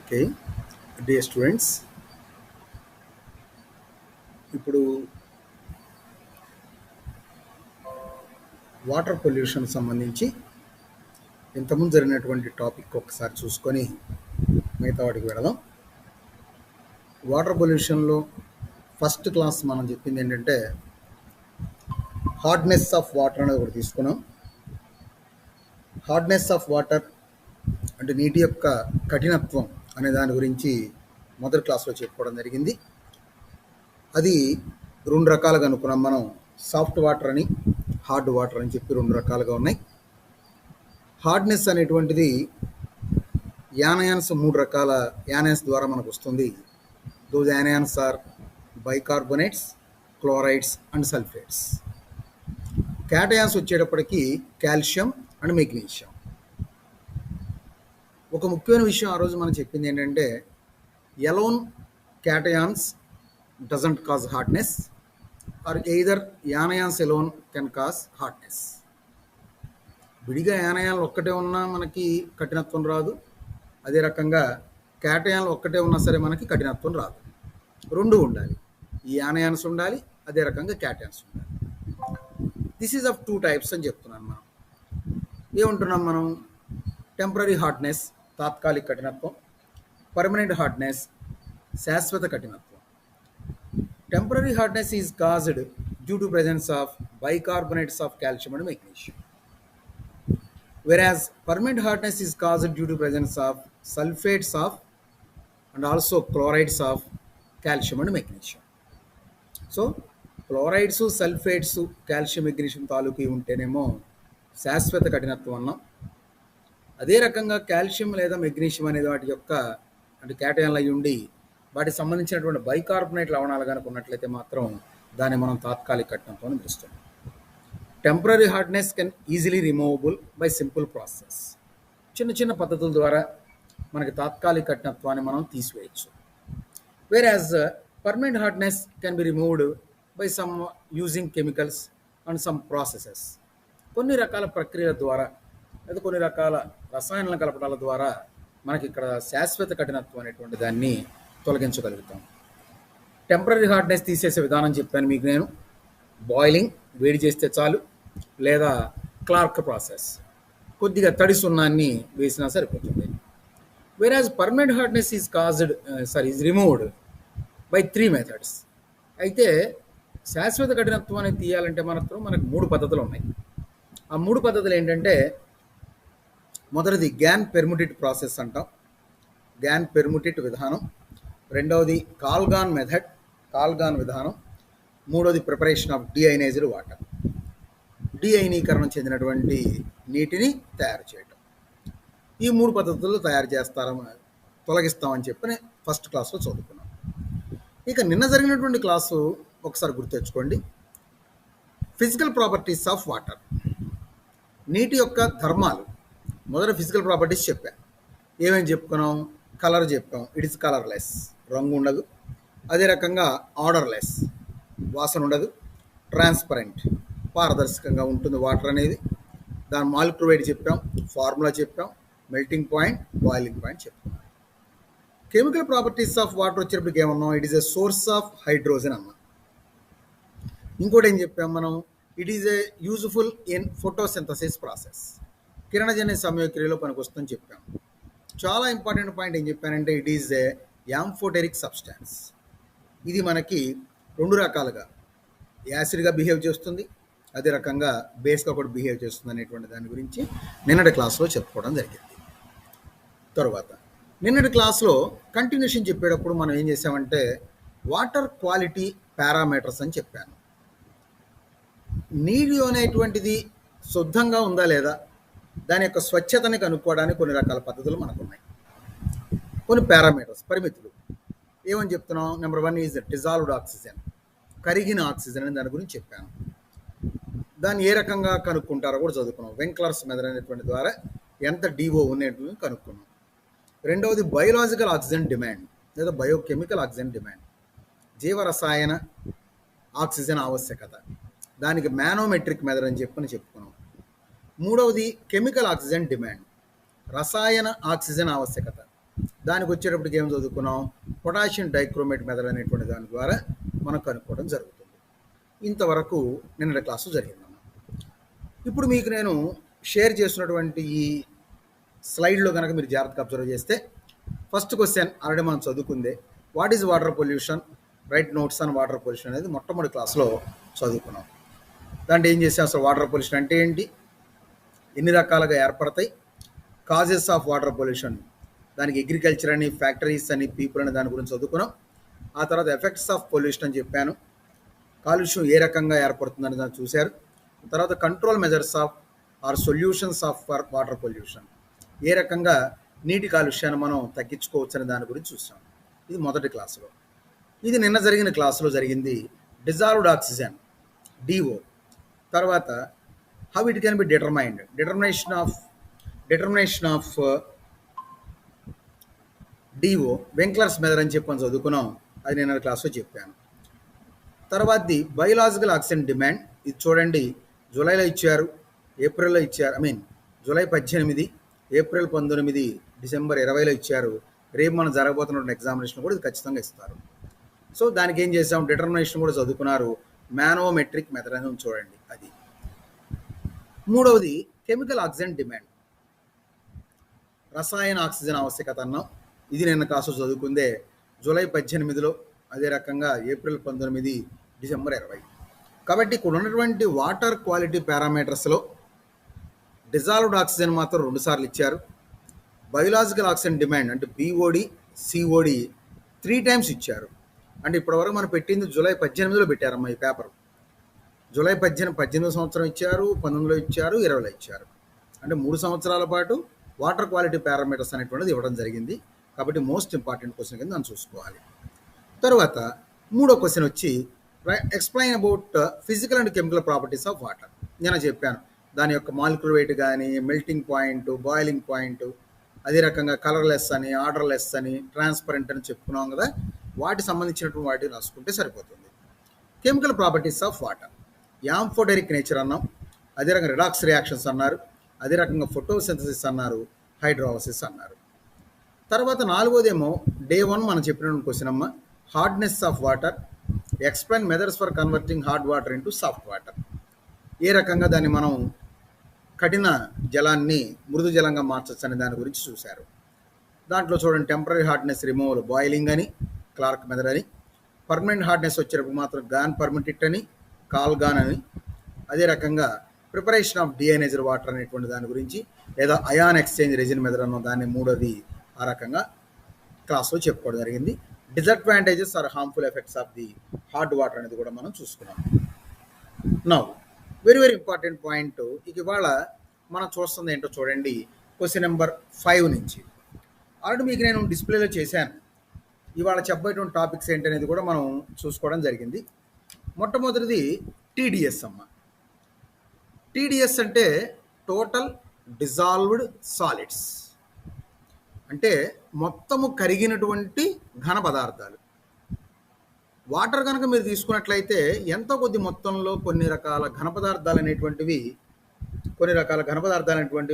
Okay. Dear students, ఇప్పుడు water pollution సంబంధించి ఇంతకుముందు జరిగినటువంటి టాపిక్ ఒకసారి చూసుకొని మిగతా వాటికి వెళదాం. వాటర్ పొల్యూషన్లో ఫస్ట్ క్లాస్ మనం చెప్పింది ఏంటంటే హార్డ్నెస్ ఆఫ్ వాటర్ అనేది ఒకటి తీసుకున్నాం. హార్డ్నెస్ ఆఫ్ వాటర్ అంటే నీటి యొక్క కఠినత్వం అనే దాని గురించి మొదటి క్లాస్లో చెప్పుకోవడం జరిగింది. అది రెండు రకాలుగా అనుకున్నాం మనం. సాఫ్ట్ వాటర్ అని, హార్డ్ వాటర్ అని చెప్పి రెండు రకాలుగా ఉన్నాయి. హార్డ్నెస్ అనేటువంటిది యానయాన్స్, మూడు రకాల యానయాన్స్ ద్వారా మనకు వస్తుంది. Those anions are bicarbonates, chlorides and sulphates. Cations వచ్చేటప్పటికి కాల్షియం అండ్ మెగ్నీషియం. ఒక ముఖ్యమైన విషయం ఆ రోజు మనం చెప్పింది ఏంటంటే alone cations doesn't cause hardness or either anions alone can cause hardness. విడిగా యానయాన్లు ఒక్కటే ఉన్నా మనకి కఠినత్వం రాదు, అదే రకంగా క్యాటయాన్లు ఒక్కటే ఉన్నా సరే మనకి కఠినత్వం రాదు. రెండు ఉండాలి, ఈ యానయాన్స్ ఉండాలి, అదే రకంగా క్యాటయాన్స్ ఉండాలి. This is of two types అని చెప్తున్నాను. మనం ఏమంటున్నాం? మనం టెంపరీ హార్డ్నెస్ తాత్కాలిక కఠినత్వం, పర్మనెంట్ హార్డ్నెస్ శాశ్వత కఠినత్వం. Temporary hardness is caused due to presence of bicarbonates of calcium and magnesium, whereas permanent hardness is caused due to presence of sulfates of and also chlorides of calcium and magnesium. So chlorides, sulfates, calcium, magnesium తాలూకు ఉంటేనేమో శాశ్వత కఠినత్వం అన్నాం. అదే రకంగా calcium లేదా magnesium అనేది వాటి యొక్క అంటే క్యాటయాన్లు అయి ఉండి వాటికి సంబంధించినటువంటి బైకార్బోనేట్ లవణాలు కనుక ఉన్నట్లయితే మాత్రం దాన్ని మనం తాత్కాలిక కఠినత్వం అని పిలుస్తున్నాం. Temporary hardness can easily removable by simple process. చిన్న చిన్న పద్ధతుల ద్వారా మనకి తాత్కాలిక కఠినత్వాన్ని మనం తీసివేయచ్చు. Whereas permanent hardness can be removed by some using chemicals and some processes. కొన్ని రకాల ప్రక్రియల ద్వారా లేదా కొన్ని రకాల రసాయనాల కలపడాల ద్వారా మనకి ఇక్కడ శాశ్వత కఠినత్వం అనేటువంటి దాన్ని తొలగించగలుగుతాం. టెంపరీ హార్డ్నెస్ తీసేసే విధానం చెప్పాను మీకు నేను. బాయిలింగ్, వేడి చేస్తే చాలు, లేదా క్లార్క్ ప్రాసెస్, కొద్దిగా తడి సున్నాన్ని వేసినా సరిపోతుంది. Whereas permanent hardness is removed by 3 methods. అయితే శాశ్వత కఠినత్వాన్ని తీయాలంటే మనకు 3 పద్ధతులు ఉన్నాయి. ఆ 3 పద్ధతులు ఏంటంటే మొదటిది గ్యాన్ పెర్ముటిట్ ప్రాసెస్ అంటాం, గ్యాన్ పెర్ముటిట్ విధానం. రెండవది కాల్గాన్ మెథడ్, కాల్గాన్ విధానం. మూడవది ప్రిపరేషన్ ఆఫ్ డిఐనైజ్డ్ వాటర్, డిఐనీకరణం చెందినటువంటి నీటిని తయారు చేయటం. ఈ 3 పద్ధతుల్లో తయారు తొలగిస్తామని చెప్పి ఫస్ట్ క్లాస్లో చదువుకున్నాం. ఇక నిన్న జరిగినటువంటి క్లాసు ఒకసారి గుర్తెచ్చుకోండి. ఫిజికల్ ప్రాపర్టీస్ ఆఫ్ వాటర్, నీటి యొక్క ధర్మాలు. మొదట ఫిజికల్ ప్రాపర్టీస్ చెప్పాను. ఏమేమి చెప్పుకున్నాం? కలర్ చెప్పాం, ఇట్ ఇస్ కలర్లెస్, రంగు ఉండదు. అదే రకంగా ఆర్డర్లెస్, వాసన ఉండదు. ట్రాన్స్పరెంట్, పారదర్శకంగా ఉంటుంది వాటర్ అనేది. దాని మాలిక్యులర్ వెయిట్ చెప్పాం, ఫార్ములా చెప్పాం, మెల్టింగ్ పాయింట్, బాయిలింగ్ పాయింట్ చెప్పాం. కెమికల్ ప్రాపర్టీస్ ఆఫ్ వాటర్ వచ్చేటప్పటికి ఏమన్నాం? It is a source of hydrogen అన్నాం. ఇంకోటి ఏం చెప్పాం మనం? It is a useful in photosynthesis process, కిరణజన్య సమయక్రియలో పనికొస్తుందని చెప్పాం. చాలా ఇంపార్టెంట్ పాయింట్ ఏం చెప్పానంటే it is a amphoteric substance. ఇది మనకి 2 రకాలుగా యాసిడ్గా బిహేవ్ చేస్తుంది, అదే రకంగా బేస్గా కూడా బిహేవ్ చేస్తుంది అనేటువంటి దాని గురించి నిన్నటి క్లాస్లో చెప్పుకోవడం జరిగింది. తర్వాత నిన్నటి క్లాస్లో కంటిన్యూషన్ చెప్పేటప్పుడు మనం ఏం చేసామంటే వాటర్ క్వాలిటీ పారామీటర్స్ అని చెప్పాను. నీరు అనేటువంటిది శుద్ధంగా ఉందా లేదా, దాని యొక్క స్వచ్ఛతని కనుక్కోవడానికి కొన్ని రకాల పద్ధతులు మనకు ఉన్నాయి. కొన్ని పారామీటర్స్, పరిమితులు ఏమని చెప్తున్నాం? నెంబర్ 1 ఈజ్ డిజాల్వ్డ్ ఆక్సిజన్, కరిగిన ఆక్సిజన్ అని దాని గురించి చెప్పాను. దాన్ని ఏ రకంగా కనుక్కుంటారో కూడా చదువుకున్నాం. వెంక్లర్స్ మెథడ్ అనేటువంటి ద్వారా ఎంత డిఓ ఉన్నటువంటి కనుక్కున్నాం. రెండవది బయోలాజికల్ ఆక్సిజన్ డిమాండ్ లేదా బయోకెమికల్ ఆక్సిజన్ డిమాండ్, జీవరసాయన ఆక్సిజన్ ఆవశ్యకత, దానికి మానోమెట్రిక్ మెథడ్ అని చెప్పుకున్నాం. మూడవది కెమికల్ ఆక్సిజన్ డిమాండ్, రసాయన ఆక్సిజన్ ఆవశ్యకత, దానికి వచ్చేటప్పటికి ఏం చదువుకున్నాం, పొటాషియం డైక్రోమేట్ మెథడ్ అనేటువంటి దాని ద్వారా మనం కనుక్కోవడం జరుగుతుంది. ఇంతవరకు నిన్నటి క్లాసు జరిగిందమ్మా. ఇప్పుడు మీకు నేను షేర్ చేసినటువంటి ఈ స్లైడ్లో కనుక మీరు జాగ్రత్తగా అబ్జర్వ్ చేస్తే, ఫస్ట్ క్వశ్చన్ ఆల్రెడీ మనం చదువుకుందే, what is water pollution, write notes on water pollution అనేది మొట్టమొదటి క్లాస్లో చదువుకున్నాం. దాంట్లో ఏం చేసాం, అసలు వాటర్ పొల్యూషన్ అంటే ఏంటి, ఎన్ని రకాలుగా ఏర్పడతాయి, కాజెస్ ఆఫ్ వాటర్ పొల్యూషన్, దానికి అగ్రికల్చర్ అని, ఫ్యాక్టరీస్ అని, పీపుల్ అని దాని గురించి చదువుకున్నాం. ఆ తర్వాత ఎఫెక్ట్స్ ఆఫ్ పొల్యూషన్ అని చెప్పాను, కాలుష్యం ఏ రకంగా ఏర్పడుతుందని దాన్ని చూశారు. తర్వాత control measures of or solutions of for water pollution, ఏ రకంగా నీటి కాలుష్యాన్ని మనం తగ్గించుకోవచ్చు అనే దాని గురించి చూసాం. ఇది మొదటి క్లాసులో. ఇది నిన్న జరిగిన క్లాసులో జరిగింది డిజాల్వ్డ్ ఆక్సిజన్, డిఓ. తర్వాత how it can be determined, determination of DO, Winkler's method అని చెప్పని చదువుకున్నాం, అది నిన్న క్లాస్లో చెప్పాను. తర్వాతది బయోలాజికల్ ఆక్సిజన్ డిమాండ్, ఇది చూడండి, జూలైలో ఇచ్చారు, ఏప్రిల్లో ఇచ్చారు, జూలై 18, ఏప్రిల్ 19, డిసెంబర్ 20లో ఇచ్చారు. రేపు మనం జరగబోతున్న ఎగ్జామినేషన్ కూడా ఇది ఖచ్చితంగా ఇస్తారు. సో దానికి ఏం చేసాం, డిటర్మినేషన్ కూడా చదువుకున్నారు, మానోమెట్రిక్ మెథడ్ అని చూడండి అది. మూడవది కెమికల్ ఆక్సిజన్ డిమాండ్, రసాయన ఆక్సిజన్ ఆవశ్యకత అన్నాం, ఇది నిన్న క్లాసు చదువుకుందే, జూలై 18లో, అదే రకంగా ఏప్రిల్ 19, డిసెంబర్ 20. కాబట్టి ఇక్కడ ఉన్నటువంటి వాటర్ క్వాలిటీ పారామీటర్స్లో డిజాల్వ్డ్ ఆక్సిజన్ మాత్రం 2 సార్లు ఇచ్చారు, బయోలాజికల్ ఆక్సిజన్ డిమాండ్ అంటే బీఓడి, సిఓడి 3 టైమ్స్ ఇచ్చారు. అంటే ఇప్పటివరకు మనం పెట్టింది జూలై 18లో పెట్టారమ్మా ఈ పేపర్. జూలై 18 సంవత్సరం ఇచ్చారు, 19లో ఇచ్చారు, 20లో ఇచ్చారు. అంటే 3 సంవత్సరాల పాటు వాటర్ క్వాలిటీ పారామీటర్స్ అనేటువంటిది ఇవ్వడం జరిగింది. కాబట్టి మోస్ట్ ఇంపార్టెంట్ క్వశ్చన్ కింద దాన్ని చూసుకోవాలి. తర్వాత మూడో క్వశ్చన్ వచ్చి explain about physical and chemical properties of water. నేను చెప్పాను దాని యొక్క మాలిక్యులర్ వెయిట్ కానీ, మెల్టింగ్ పాయింట్, బాయిలింగ్ పాయింట్, అదే రకంగా కలర్లెస్ అని, ఆర్డర్లెస్ అని, ట్రాన్స్పరెంట్ అని చెప్పుకున్నాం కదా, వాటి సంబంధించినటువంటి వాటిని రాసుకుంటే సరిపోతుంది. Chemical properties of water, amphoteric nature అన్నాం, అదే రకంగా రిడాక్స్ రియాక్షన్స్ అన్నారు, అదే రకంగా ఫోటోసింథసిస్ అన్నారు, హైడ్రాలసిస్ అన్నారు. తర్వాత నాలుగోదేమో డే 1 మనం చెప్పిన క్వశ్చన్ అమ్మ, hardness of water, explain methods for converting hard water into soft water, ఏ రకంగా దాన్ని మనం కఠిన జలాన్ని మృదు జలంగా మార్చచ్చు అనే దాని గురించి చూశారు. దాంట్లో చూడండి, టెంపరీ హార్డ్నెస్ రిమూవల్ బాయిలింగ్ అని, క్లార్క్ మెథడ్ అని, పర్మనెంట్ హార్డ్నెస్ వచ్చేటప్పుడు మాత్రం గాన్ పర్మిటిట్ అని, కాల్ గాన్ అని, అదే రకంగా ప్రిపరేషన్ ఆఫ్ డిఐనైజర్ వాటర్ అనేటువంటి దాని గురించి, లేదా అయాన్ ఎక్స్చేంజ్ రెజిన్ మెథడ్ అన్న దాన్ని మూడోది ఆ రకంగా క్లాస్లో చెప్పుకోవడం జరిగింది. Disadvantages or harmful effects of the hard water అనేది కూడా మనం చూసుకున్నాం. Now very very important point, ఇవాళ మనం చూస్తుంది ఏంటో చూడండి, క్వశ్చన్ నెంబర్ 5 నుంచి. ఆల్రెడీ మీకు నేను డిస్ప్లేలో చేశాను, ఇవాళ చెప్పేటువంటి టాపిక్స్ ఏంటనేది కూడా మనం చూసుకోవడం జరిగింది. మొట్టమొదటిది టీడీఎస్ అమ్మ. టీడీఎస్ అంటే టోటల్ డిజాల్వ్డ్ సాలిడ్స్, అంటే మొత్తము కరిగినటువంటి ఘన పదార్థాలు. వాటర్ కనుక మీరు తీసుకున్నట్లయితే ఎంతో కొద్ది మొత్తంలో కొన్ని రకాల ఘన పదార్థాలు అనేటువంటివి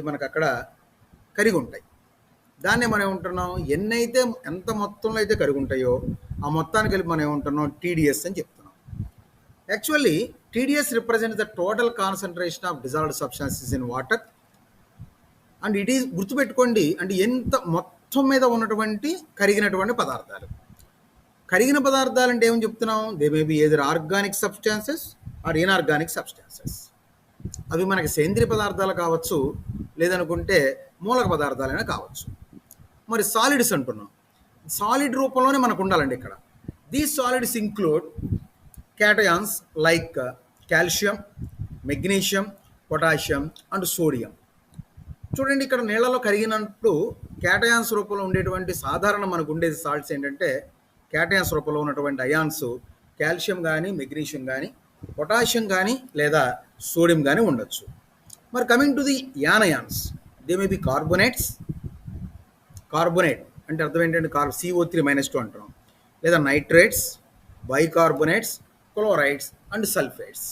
మనకు అక్కడ కరిగి ఉంటాయి. దాన్నే మనం ఏమంటున్నాం, ఎంత మొత్తంలో అయితే కరిగి ఉంటాయో ఆ మొత్తానికి కలిపి మనం ఏమంటున్నాం, టీడీఎస్ అని చెప్తున్నాం. Actually TDS represents the total concentration of dissolved substances in water and it is, గుర్తుపెట్టుకోండి, అంటే ఎంత మొత్తం మీద ఉన్నటువంటి కరిగినటువంటి పదార్థాలు. కరిగిన పదార్థాలు అంటే ఏమని చెప్తున్నాం, they may be either organic substances or inorganic substances. అవి మనకి సేంద్రియ పదార్థాలు కావచ్చు, లేదనుకుంటే మూలక పదార్థాలైనా కావచ్చు. మరి సాలిడ్స్ అంటున్నాం, సాలిడ్ రూపంలోనే మనకు ఉండాలండి ఇక్కడ. These solids include cations like calcium, magnesium, potassium and sodium. చూడండి, ఇక్కడ నీళ్లలో కరిగినప్పుడు క్యాటయాన్స్ రూపంలో ఉండేటువంటి సాధారణ మనకు ఉండేది సాల్ట్స్ ఏంటంటే, క్యాటయాన్స్ రూపంలో ఉన్నటువంటి అయాన్స్ కాల్షియం కానీ, మెగ్నీషియం కానీ, పొటాషియం కానీ, లేదా సోడియం కానీ ఉండొచ్చు. మరి coming to the anions, they may B carbonate అంటే అర్థం ఏంటంటే CO3-2 అంటున్నాం, లేదా nitrates, bicarbonates, chlorides and sulphates.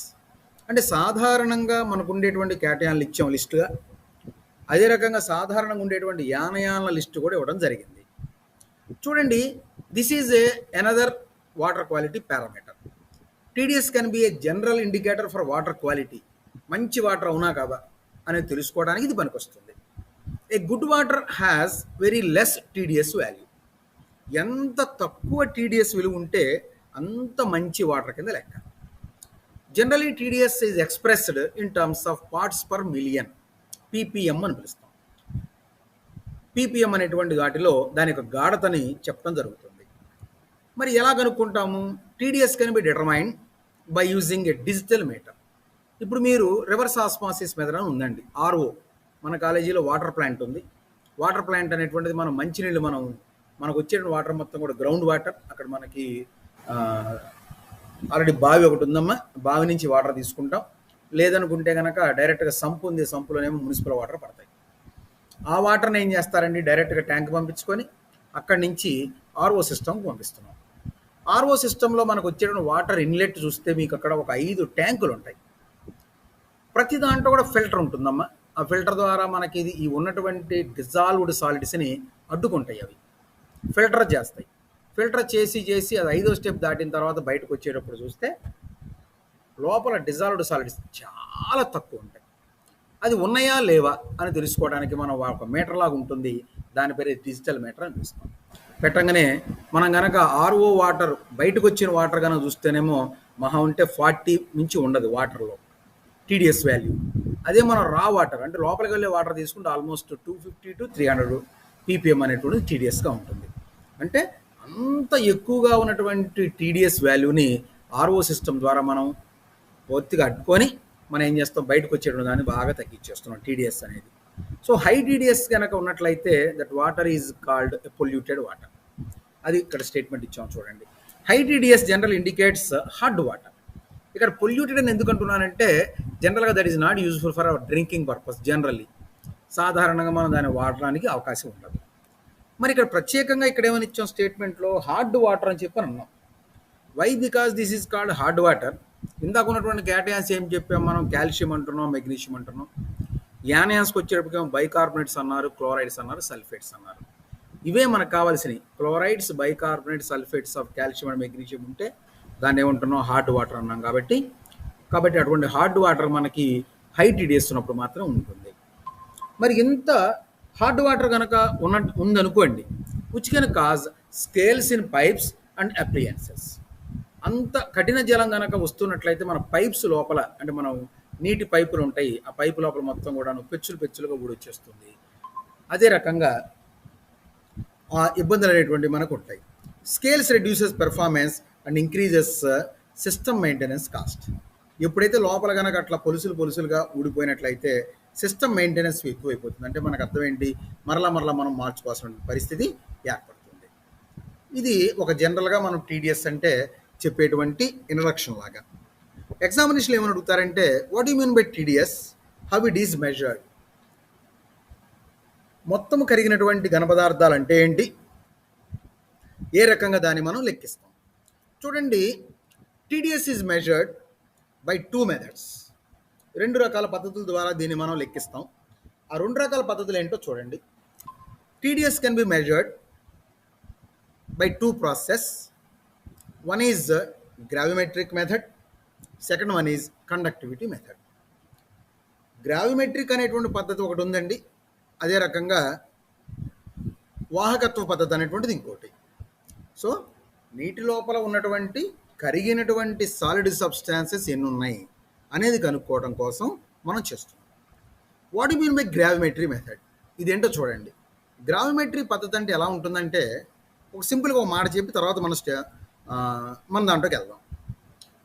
అంటే సాధారణంగా మనకు ఉండేటువంటి క్యాటయాన్లు ఇచ్చాం లిస్టుగా, అదే రకంగా సాధారణంగా ఉండేటువంటి యానయాన్ల లిస్టు కూడా ఇవ్వడం జరిగింది. చూడండి, this is another water quality parameter. TDS can B A general indicator for water quality. మంచి వాటర్ అవునా కాదా అనేది తెలుసుకోవడానికి ఇది పనికొస్తుంది. A good water has very less TDS value. ఎంత తక్కువ టీడీఎస్ విలువ ఉంటే అంత మంచి వాటర్ కింద లెక్క. Generally TDS is expressed in terms of parts per million, ppm అని పిలుస్తాం. పీపీఎం అనేటువంటి వాటిలో దాని యొక్క గాఢతని చెప్పడం జరుగుతుంది. మరి ఎలా కనుక్కుంటాము? TDS can be determined by using a digital meter. ఇప్పుడు మీరు రివర్స్ ఆస్మాసిస్ మెథడ్ అని ఉందండి, ఆర్ఓ. మన కాలేజీలో వాటర్ ప్లాంట్ ఉంది. వాటర్ ప్లాంట్ అనేటువంటిది మనం మంచినీళ్ళు మనకు వచ్చే వాటర్ మొత్తం కూడా గ్రౌండ్ వాటర్. అక్కడ మనకి ఆల్రెడీ బావి ఒకటి ఉందమ్మా, బావి నుంచి వాటర్ తీసుకుంటాం. లేదనుకుంటే కనుక డైరెక్ట్గా సంపు ఉంది, సంపులోనేమో మున్సిపల్ వాటర్ పడతాయి. ఆ వాటర్ని ఏం చేస్తారండి, డైరెక్ట్గా ట్యాంక్ పంపించుకొని అక్కడి నుంచి ఆర్ఓ సిస్టమ్కి పంపిస్తున్నాం. ఆర్ఓ సిస్టంలో మనకు వచ్చేటువంటి వాటర్ ఇన్లెట్ చూస్తే మీకు అక్కడ ఒక 5 ట్యాంకులు ఉంటాయి. ప్రతి దాంట్లో కూడా ఫిల్టర్ ఉంటుందమ్మా. ఆ ఫిల్టర్ ద్వారా మనకి ఈ ఉన్నటువంటి డిజాల్వ్డ్ సాలిడ్స్ని అడ్డుకుంటాయి. అవి ఫిల్టర్ చేస్తాయి. ఫిల్టర్ చేసి అది 5వ స్టెప్ దాటిన తర్వాత బయటకు వచ్చేటప్పుడు చూస్తే లోపల డిజాల్వ్డ్ సాలిడ్స్ చాలా తక్కువ ఉంటాయి. అది ఉన్నాయా లేవా అని తెలుసుకోవడానికి మనం ఒక మీటర్ లాగా ఉంటుంది, దాని పేరు డిజిటల్ మీటర్ అని పిలుస్తాం. పెట్టంగానే మనం కనుక ఆర్ఓ వాటర్ బయటకు వచ్చిన వాటర్ కనుక చూస్తేనేమో మహా ఉంటే 40 మించి ఉండదు వాటర్లో టీడీఎస్ వాల్యూ. అదే మనం రా వాటర్ అంటే లోపలికి వెళ్ళే వాటర్ తీసుకుంటే ఆల్మోస్ట్ 250 to 300 పీపీఎం అనేటువంటిది టీడీఎస్గా ఉంటుంది. అంటే అంత ఎక్కువగా ఉన్నటువంటి టీడీఎస్ వాల్యూని ఆర్ఓ సిస్టమ్ ద్వారా మనం పూర్తిగా అడ్డుకొని మనం ఏం చేస్తాం, బయటకు వచ్చేటువంటి దాన్ని బాగా తగ్గించేస్తున్నాం టీడీఎస్ అనేది. సో హై టీడీఎస్ కనుక ఉన్నట్లయితే that water is called a polluted water. అది ఇక్కడ స్టేట్మెంట్ ఇచ్చాం చూడండి. High TDS general indicates hard water. ఇక్కడ పొల్యూటెడ్ అని ఎందుకు అంటున్నానంటే జనరల్గా that is not useful for hour drinking purpose. Generally సాధారణంగా మనం దాన్ని వాడడానికి అవకాశం ఉండదు. మరి ఇక్కడ ప్రత్యేకంగా ఇక్కడ ఏమని ఇచ్చాం స్టేట్మెంట్లో, హార్డ్ వాటర్ అని చెప్పని అన్నాం. Why? Because this is called hard water. ఇందాక ఉన్నటువంటి క్యాటయాన్స్ ఏం చెప్పాం మనం, కాల్షియం అంటున్నాం, మెగ్నీషియం అంటున్నాం. యానయాన్స్కి వచ్చేటప్పటికేమో బైకార్బోనేట్స్ అన్నారు, క్లోరైడ్స్ అన్నారు, సల్ఫేట్స్ అన్నారు. ఇవే మనకు కావాల్సినవి. Chlorides, bicarbonates, sulphates of calcium and magnesium ఉంటే దాన్ని ఏమంటున్నాం, హార్డ్ వాటర్ అన్నాం. కాబట్టి అటువంటి హార్డ్ వాటర్ మనకి హై టీడీఎస్ ఉన్నప్పుడు మాత్రం ఉంటుంది. మరి ఇంత హార్డ్ వాటర్ కనుక ఉందనుకోండి, which can cause scales in pipes and appliances. అంత కఠిన జలం కనుక వస్తున్నట్లయితే మన పైప్స్ లోపల, అంటే మనం నీటి పైపులు ఉంటాయి, ఆ పైపు లోపల మొత్తం కూడా పెచ్చులుగా ఊడొచ్చేస్తుంది. అదే రకంగా ఆ ఇబ్బందులు అనేటువంటివి మనకు ఉంటాయి. Scales reduces performance and increases system maintenance cost. ఎప్పుడైతే లోపల కనుక అట్లా పొలుసులుగా ఊడిపోయినట్లయితే సిస్టమ్ మెయింటెనెన్స్ ఎక్కువైపోతుంది. అంటే మనకు అర్థం ఏంటి, మరలా మనం మార్చుకోవాల్సిన పరిస్థితి ఏర్పడుతుంది. ఇది ఒక జనరల్గా మనం టీడీఎస్ అంటే చెప్పేటువంటి ఇంట్రడక్షన్ లాగా. ఎగ్జామినేషన్లో ఏమని అడుగుతారంటే, what you mean by TDS, how it is measured. మొత్తం కరిగినటువంటి ఘన పదార్థాలు అంటే ఏంటి, ఏ రకంగా దాన్ని మనం లెక్కిస్తాం. చూడండి, TDS is measured by 2 methods. 2 రకాల పద్ధతుల ద్వారా దీన్ని మనం లెక్కిస్తాం. ఆ 2 రకాల పద్ధతులు ఏంటో చూడండి. TDS can be measured by 2 processes. One is gravimetric method, second one is conductivity method. Gravimetric అనేటువంటి పద్ధతి ఒకటి ఉందండి, అదే రకంగా వాహకత్వ పద్ధతి అనేటువంటిది ఇంకోటి. సో నీటి లోపల ఉన్నటువంటి కరిగినటువంటి సాలిడ్ సబ్స్టాన్సెస్ ఎన్ని ఉన్నాయి అనేది కనుక్కోవడం కోసం మనం చేస్తున్నాం. What you mean by gravimetry method, ఇదేంటో చూడండి. గ్రావిమెట్రీ పద్ధతి అంటే ఎలా ఉంటుందంటే, ఒక సింపుల్గా ఒక మాట చెప్పి తర్వాత మన దాంట్లోకి వెళ్దాం.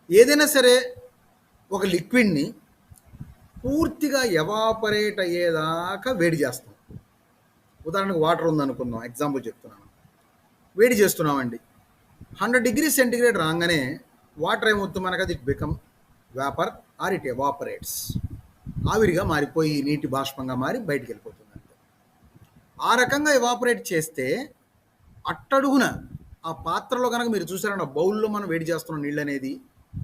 ఏదైనా సరే ఒక లిక్విడ్ని పూర్తిగా ఎవాపరేట్ అయ్యేదాకా వేడి చేస్తాం. ఉదాహరణకు వాటర్ ఉందనుకుందాం, ఎగ్జాంపుల్ చెప్తున్నాను. వేడి చేస్తున్నామండి, 100 degrees సెంటిగ్రేడ్ రాగానే వాటర్ ఏమవుతుంది మనకు, అది it become vapour or it evaporates. ఆవిరిగా మారిపోయి నీటి బాష్పంగా మారి బయటికి వెళ్ళిపోతుంది. అంతే. ఆ రకంగా ఎవాపరేట్ చేస్తే అట్టడుగున ఆ పాత్రలో కనుక మీరు చూసారంటే, బౌల్లో మనం వేడి చేస్తున్న నీళ్ళు అనేది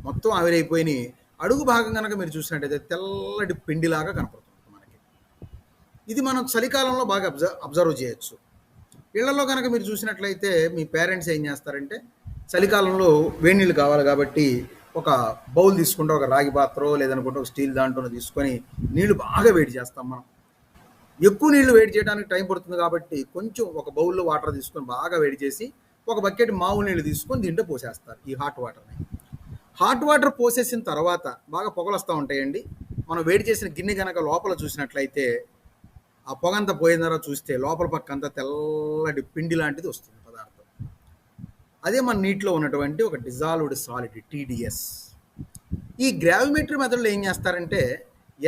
మొత్తం ఆవిరైపోయి అడుగు భాగం కనుక మీరు చూసినట్టయితే తెల్లటి పిండిలాగా కనపడుతుంది మనకి. ఇది మనం చలికాలంలో బాగా అబ్జర్వ్ చేయొచ్చు. ఇళ్లలో కనుక మీరు చూసినట్లయితే మీ పేరెంట్స్ ఏం చేస్తారంటే చలికాలంలో వేడి నీళ్ళు కావాలి కాబట్టి ఒక బౌల్ తీసుకుంటే ఒక రాగి పాత్ర లేదనుకుంటే ఒక స్టీల్ దాంట్లో తీసుకొని నీళ్లు బాగా వేడి చేస్తాం మనం. ఎక్కువ నీళ్లు వేడి చేయడానికి టైం పడుతుంది కాబట్టి కొంచెం ఒక బౌల్లో వాటర్ తీసుకొని బాగా వేడి చేసి ఒక బకెట్ మామూలు నీళ్ళు తీసుకొని దీంట్లో పోసేస్తారు ఈ హాట్ వాటర్ని. హాట్ వాటర్ పోసేసిన తర్వాత బాగా పొగలు వస్తూ ఉంటాయండి. మనం వేడి చేసిన గిన్నె కనుక లోపల చూసినట్లయితే ఆ పొగంతా పోయిన తర్వాత చూస్తే లోపల పక్క అంతా తెల్లటి పిండి లాంటిది వస్తుంది పదార్థం. అదే మన నీటిలో ఉన్నటువంటి ఒక డిజాల్వ్డ్ సాలిడ్ టీడీఎస్. ఈ గ్రావిమెట్రీ మెథడ్లో ఏం చేస్తారంటే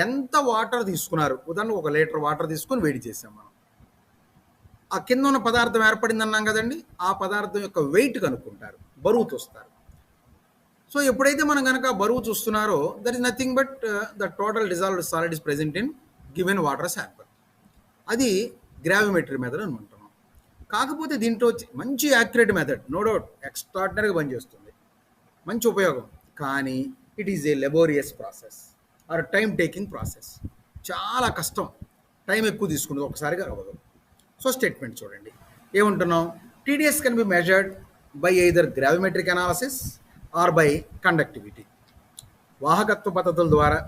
ఎంత వాటర్ తీసుకున్నారు, ఉదాహరణకు 1 లీటర్ వాటర్ తీసుకొని వేడి చేసాం మనం. ఆ కింద ఉన్న పదార్థం ఏర్పడింది అన్నాం కదండి, ఆ పదార్థం యొక్క వెయిట్ కనుక్కుంటారు, బరువు చూస్తారు. సో ఎప్పుడైతే మనం కనుక బరువు చూస్తున్నారో that is nothing but the total dissolved solid is present in given water sample. అది గ్రావిమెట్రీ మెథడ్ అని అంటున్నాం. కాకపోతే దీంట్లో మంచి యాక్యురేట్ మెథడ్, నో డౌట్ ఎక్స్ట్రాడినరీగా పనిచేస్తుంది, మంచి ఉపయోగం. కానీ it is a laborious process or time taking process. చాలా కష్టం, టైం ఎక్కువ తీసుకుంటుంది, ఒకసారిగా అవ్వదు. సో స్టేట్మెంట్ చూడండి ఏమంటున్నాం, TDS can be measured by either gravimetric analysis or by conductivity. వాహకత్వ పద్ధతుల ద్వారా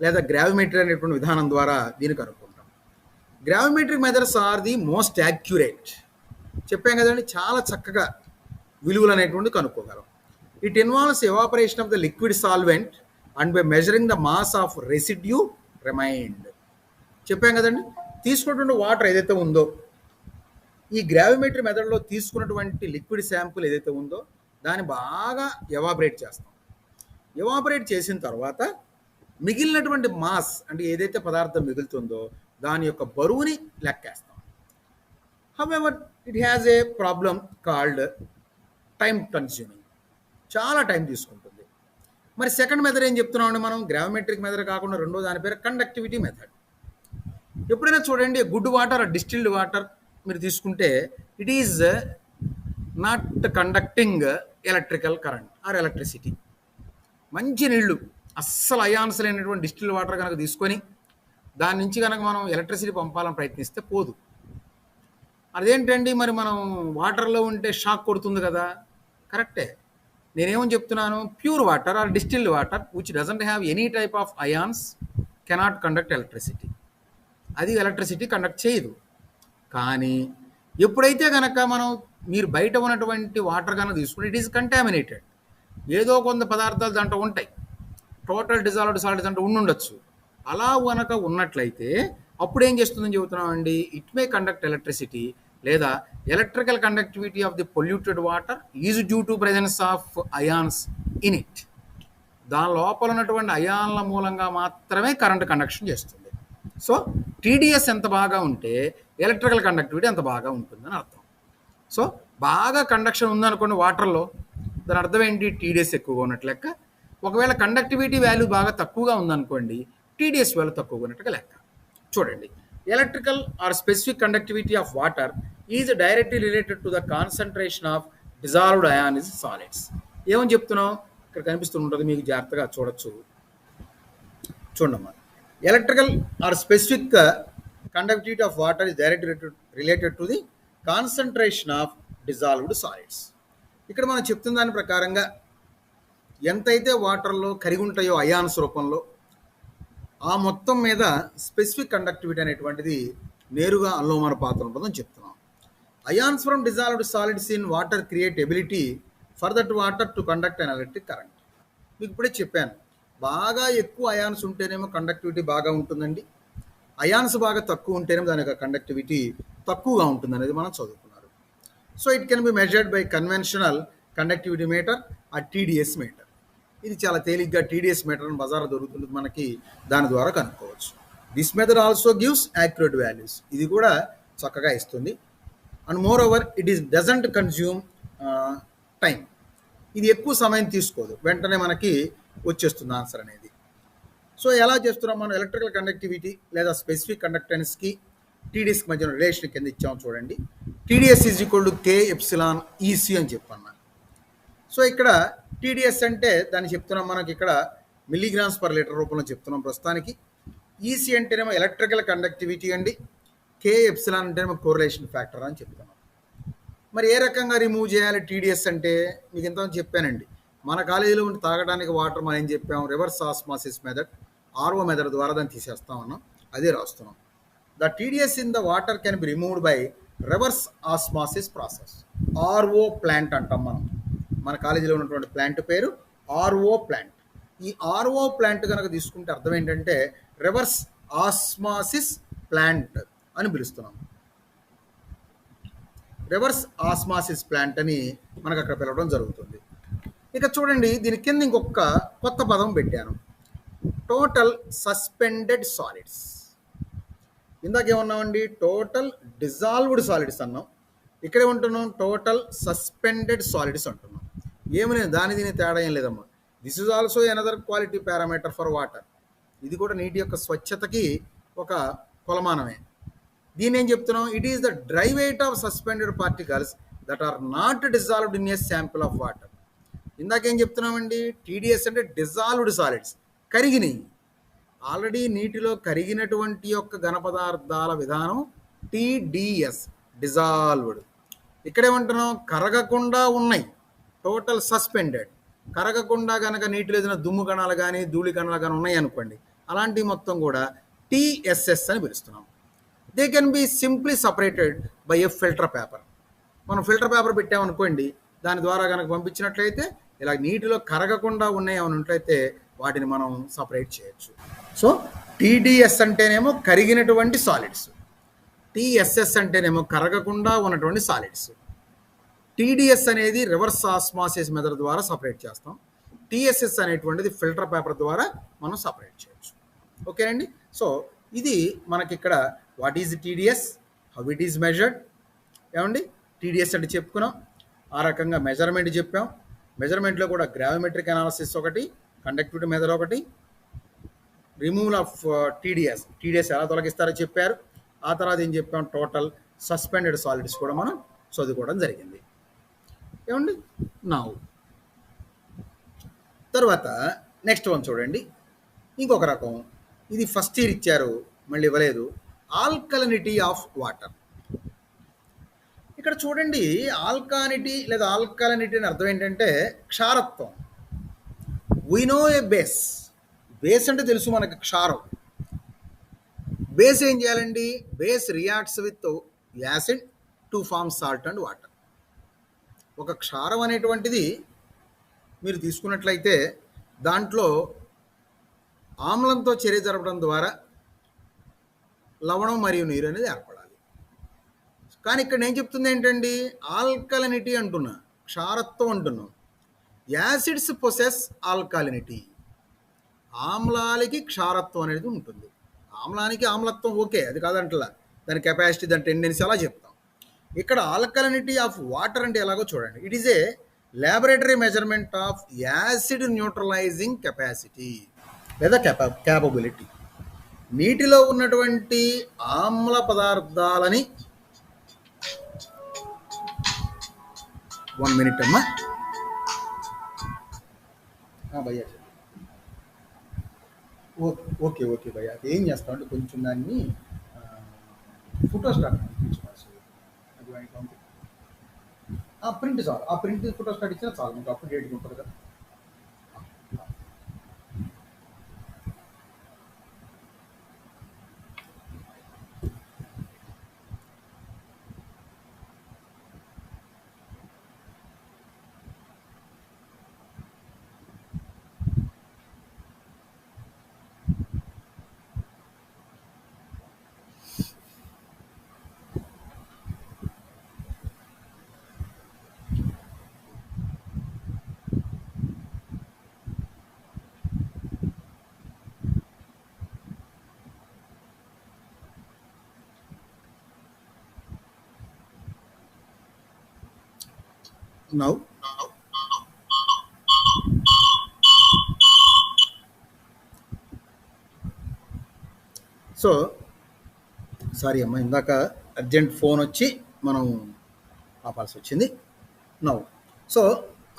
లేదా గ్రావిమెట్రీ అనేటువంటి విధానం ద్వారా దీనికి అనుకుంటాం. Gravimetric methods are the most accurate. చెప్పాం కదండి, చాలా చక్కగా విలువలు అనేటువంటి కనుక్కోగలం. It involves evaporation of the liquid solvent and by measuring the mass of residue remained. చెప్పాం కదండి, తీసుకున్నటువంటి వాటర్ ఏదైతే ఉందో ఈ గ్రావిమెట్రీ మెథడ్లో తీసుకున్నటువంటి లిక్విడ్ శాంపుల్ ఏదైతే ఉందో దాన్ని బాగా ఎవాపరేట్ చేస్తాం. ఎవాపరేట్ చేసిన తర్వాత మిగిలినటువంటి మాస్ అంటే ఏదైతే పదార్థం మిగులుతుందో దాని యొక్క బరువుని లెక్కేస్తాం. However it has a problem called time consuming. చాలా టైం తీసుకుంటుంది. మరి సెకండ్ మెథడ్ ఏం చెప్తున్నామండి మనం, గ్రావిమెట్రిక్ మెథడ్ కాకుండా రెండో దాని పేరు కండక్టివిటీ మెథడ్. ఎప్పుడైనా చూడండి, గుడ్ వాటర్ డిస్టిల్డ్ వాటర్ మీరు తీసుకుంటే it is not conducting electrical current or electricity. మంచి నీళ్లు అస్సలు అయాన్స్ లేనటువంటి డిస్టిల్డ్ వాటర్ కనుక తీసుకొని దాని నుంచి కనుక మనం ఎలక్ట్రిసిటీ పంపాలని ప్రయత్నిస్తే పోదు. అదేంటండి మరి మనం వాటర్లో ఉంటే షాక్ కొడుతుంది కదా, కరెక్టే. నేనేమని చెప్తున్నాను, pure water or distilled water which doesn't have any type of ions cannot conduct electricity. అది ఎలక్ట్రిసిటీ కండక్ట్ చేయదు. కానీ ఎప్పుడైతే కనుక మనం మీరు బయట ఉన్నటువంటి వాటర్ కనుక తీసుకుంటే ఇట్ ఈస్ కంటామినేటెడ్, ఏదో కొంత పదార్థాలు దాంట్లో ఉంటాయి, టోటల్ డిజాల్వ్డ్ సాలిడ్స్ దాంట్లో ఉండొచ్చు. అలా కనుక ఉన్నట్లయితే అప్పుడు ఏం చేస్తుందని చెబుతున్నామండి, ఇట్ మే కండక్ట్ ఎలక్ట్రిసిటీ లేదా electrical conductivity of the polluted water is due to presence of ions in it. దాని లోపల ఉన్నటువంటి అయాన్ల మూలంగా మాత్రమే కరెంట్ కండక్షన్ చేస్తుంది. సో టీడీఎస్ ఎంత బాగా ఉంటే ఎలక్ట్రికల్ కండక్టివిటీ అంత బాగా ఉంటుందని అర్థం. సో బాగా కండక్షన్ ఉందనుకోండి వాటర్లో, దాని అర్థం ఏంటి, టీడీఎస్ ఎక్కువగా ఉన్నట్లు లెక్క. ఒకవేళ కండక్టివిటీ వాల్యూ బాగా తక్కువగా ఉందనుకోండి, టీడీఎస్ వాల్యూ తక్కువగా ఉన్నట్టుగా లెక్క. చూడండి, electrical or specific conductivity of water is directly related to the concentration of dissolved ions solids. ఏమని చెప్తున్నాం, ఇక్కడ కనిపిస్తుంటుంది మీకు, జాగ్రత్తగా చూడొచ్చు. చూడమ్మా, electrical or specific conductivity of water is directly related to the concentration of dissolved solids. ఇక్కడ మనం చెప్తున్న దాని ప్రకారంగా ఎంతైతే వాటర్లో కరిగి ఉంటాయో అయాన్స్ రూపంలో, ఆ మొత్తం మీద స్పెసిఫిక్ కండక్టివిటీ అనేటువంటిది నేరుగా అనులోమానుపాతం ఉంటుందని చెప్తున్నాం. Ions from dissolved solids in water create ability for that water to conduct an electric current. మీకు ఇప్పుడే చెప్పాను, బాగా ఎక్కువ అయాన్స్ ఉంటేనేమో కండక్టివిటీ బాగా ఉంటుందండి, అయాన్స్ బాగా తక్కువ ఉంటేనేమో దాని యొక్క కండక్టివిటీ తక్కువగా ఉంటుంది అనేది మనం చదువుకున్నారు. So it can be measured by conventional conductivity meter ఆ టీడీఎస్ మీటర్. ఇది చాలా తేలిగ్గా టీడీఎస్ మీటర్ అని బజార్లో దొరుకుతుంది మనకి, దాని ద్వారా కనుక్కోవచ్చు. This method also gives accurate values. ఇది కూడా చక్కగా ఇస్తుంది. And more over it is doesn't consume time. ఇది ఎక్కువ సమయం తీసుకోదు, వెంటనే మనకి వచ్చేస్తుంది ఆన్సర్ అనేది. సో ఎలా చేస్తున్నాం మనం, ఎలక్ట్రికల్ కండక్టివిటీ లేదా స్పెసిఫిక్ కండక్టెన్స్కి టీడీఎస్కి మధ్య రిలేషన్ కింద ఇచ్చాము చూడండి. TDS is equal to K epsilon EC అని చెప్పన్నా. సో ఇక్కడ టీడీఎస్ అంటే దాన్ని చెప్తున్నాం మనకి ఇక్కడ మిల్లీగ్రామ్స్ పర్ లీటర్ రూపంలో చెప్తున్నాం ప్రస్తుతానికి. ఈసీ అంటేనేమో ఎలక్ట్రికల్ కండక్టివిటీ అండి, కే ఎప్సిలాన్ అంటేనేమో కోరిలేషన్ ఫ్యాక్టర్ అని చెప్తున్నాం. మరి ఏ రకంగా రిమూవ్ చేయాలి టీడీఎస్ అంటే మీకు ఇంతకుముందు చెప్పానండి. మన కాలేజీలో ఉండి తాగడానికి వాటర్ మనం ఏం చెప్పాం, reverse osmosis method, RO method ద్వారా దాన్ని తీసేస్తాం అన్నాం. అదే రాస్తున్నాం. The TDS in the water can be removed by reverse osmosis process. RO plant అంటాం మనం. మన కాలేజీలో ఉన్నటువంటి ప్లాంట్ పేరు ఆర్ఓ ప్లాంట్. ఈ ఆర్ఓ ప్లాంట్ కనుక తీసుకుంటే అర్థం ఏంటంటే రివర్స్ ఆస్మాసిస్ ప్లాంట్ అని పిలుస్తున్నాం. రివర్స్ ఆస్మాసిస్ ప్లాంట్ అని మనకు అక్కడ పిలవడం జరుగుతుంది. ఇక చూడండి, దీని కింద ఇంకొక కొత్త పదం పెట్టాను, టోటల్ సస్పెండెడ్ సాలిడ్స్. ఇందాకేమన్నామండి, టోటల్ డిజాల్వ్డ్ సాలిడ్స్ అన్నాం. ఇక్కడే ఉంటున్నాం టోటల్ సస్పెండెడ్ సాలిడ్స్ అంటున్నాం. ఏమని దీని తేడా ఏం లేదమ్మా. This is also another quality parameter for water. ఇది కూడా నీటి యొక్క స్వచ్ఛతకి ఒక కొలమానమే. దీన్ని ఏం చెప్తున్నాం, it is the dry weight of suspended particles that are not dissolved in a sample of water. ఇందాకేం చెప్తున్నామండి, టీడీఎస్ అంటే డిజాల్వ్డ్ సాలిడ్స్, కరిగినవి. ఆల్రెడీ నీటిలో కరిగినటువంటి యొక్క ఘన పదార్థాల విధానం టీడీఎస్, డిజాల్వ్డ్. ఇక్కడేమంటున్నాం, కరగకుండా ఉన్నాయి, టోటల్ సస్పెండెడ్. కరగకుండా కనుక నీటిలో ఏదైనా దుమ్ము కణాలు కానీ ధూళి కణాలు కానీ ఉన్నాయి అనుకోండి, అలాంటివి మొత్తం కూడా టీఎస్ఎస్ అని పిలుస్తున్నాం. They can be simply separated by a filter paper. మనం ఫిల్టర్ పేపర్ పెట్టామనుకోండి, దాని ద్వారా కనుక పంపించినట్లయితే ఇలా నీటిలో కరగకుండా ఉన్నాయి ఉన్నట్లయితే వాటిని మనం సపరేట్ చేయొచ్చు. సో టీడీఎస్ అంటేనేమో కరిగినటువంటి సాలిడ్స్, టీఎస్ఎస్ అంటేనేమో కరగకుండా ఉన్నటువంటి సాలిడ్స్. టీడీఎస్ అనేది రివర్స్ ఆస్మాసిస్ మెథడ్ ద్వారా సపరేట్ చేస్తాం. టీఎస్ఎస్ అనేటువంటిది ఫిల్టర్ పేపర్ ద్వారా మనం సపరేట్ చేయొచ్చు. ఓకేనండి. సో ఇది మనకి ఇక్కడ what is TDS, how it is measured. ఏమండి, టీడీఎస్ అంటే చెప్పుకున్నాం, ఆ రకంగా మెజర్మెంట్ చెప్పాం. మెజర్మెంట్లో కూడా గ్రావిమెట్రిక్ అనాలిసిస్ ఒకటి, కండక్టివిటీ మెథడ్ ఒకటి, రిమూవల్ ఆఫ్ టీడీఎస్ ఎలా తొలగిస్తారో చెప్పారు. ఆ తర్వాత ఏం చెప్పాం, టోటల్ సస్పెండెడ్ సాలిడ్స్ కూడా మనం చదువుకోవడం జరిగింది. ఏమండి, నా తర్వాత నెక్స్ట్ వన్ చూడండి, ఇంకొక రకం. ఇది ఫస్ట్ ఇయర్ ఇచ్చారు, మళ్ళీ ఇవ్వలేదు. Alkalinity of water. ఇక్కడ చూడండి, ఆల్కానిటీ లేదా ఆల్కలినిటీ అని అర్థం ఏంటంటే క్షారత్వం. We know a base. Base అంటే తెలుసు మనకి, క్షారం. బేస్ ఏం చేయాలండి, base reacts with acid to form salt and water. ఒక క్షారం అనేటువంటిది మీరు తీసుకున్నట్లయితే దాంట్లో ఆమ్లంతో చర్య జరపడం ద్వారా లవణం మరియు నీరు అనేది ఏర్పడాలి. కానీ ఇక్కడ నేను చెప్తుంది ఏంటండి, ఆల్కలినిటీ అంటున్నా, క్షారత్వం అంటున్నాం. Acids possess alkalinity. ఆమ్లాలకి క్షారత్వం అనేది ఉంటుంది. ఆమ్లానికి ఆమ్లత్వం ఓకే, అది కాదంటలా, దాని కెపాసిటీ, దాని టెండెన్సీ అలా చెప్తాం. ఇక్కడ ఆల్కలినిటీ ఆఫ్ వాటర్ అంటే ఎలాగో చూడండి. It is A laboratory measurement of acid neutralising capacity లేదా క్యాపబిలిటీ. నీటిలో ఉన్నటువంటి ఆమ్ల పదార్థాలని 1 minute అమ్మా. భయ్యా ఓకే ఓకే భయ్యా, అది ఏం చేస్తామంటే కొంచెం దాన్ని ఫోటో స్టార్ట్ ప్రింట్ చాలు, ఆ ప్రింట్ ఫోటో స్టార్ట్ ఇచ్చినా చాలు, మీకు అప్పుడు డేట్ ఉంటుంది కదా. Now సో సారీ అమ్మా, ఇందాక అర్జెంట్ ఫోన్ వచ్చి మనం ఆపాల్సి వచ్చింది. నౌ సో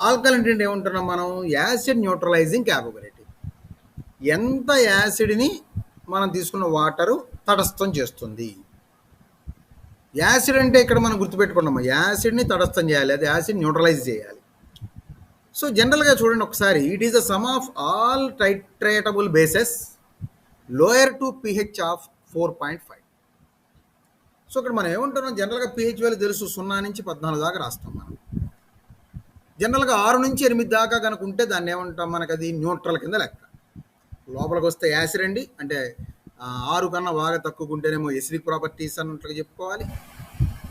ఆల్కలినిటీ ఏమంటున్నాం మనం, యాసిడ్ న్యూట్రలైజింగ్ క్యాపబిలిటీ. ఎంత యాసిడ్ని మనం తీసుకున్న వాటరు తటస్థం చేస్తుంది. యాసిడ్ అంటే ఇక్కడ మనం గుర్తుపెట్టుకున్నాము, యాసిడ్ని తటస్థం చేయాలి, అది యాసిడ్ న్యూట్రలైజ్ చేయాలి. సో జనరల్గా చూడండి ఒకసారి, it is the sum of all titratable bases lower to pH of 4.5. So ఇక్కడ మనం ఏమంటున్నాం, జనరల్గా పిహెచ్ వాల్యూ తెలుసు, 0 నుంచి 14 దాకా రాస్తాం మనం. జనరల్గా 6 నుంచి 8 దాకా కనుక ఉంటే దాన్ని ఏమంటాం, మనకు అది న్యూట్రల్ కింద లెక్క. లోపలికి వస్తే యాసిడ్ అండి, అంటే 6 కన్నా బాగా తక్కువ ఉంటేనేమో ఎసిడిక్ ప్రాపర్టీస్ అన్నట్టుగా చెప్పుకోవాలి,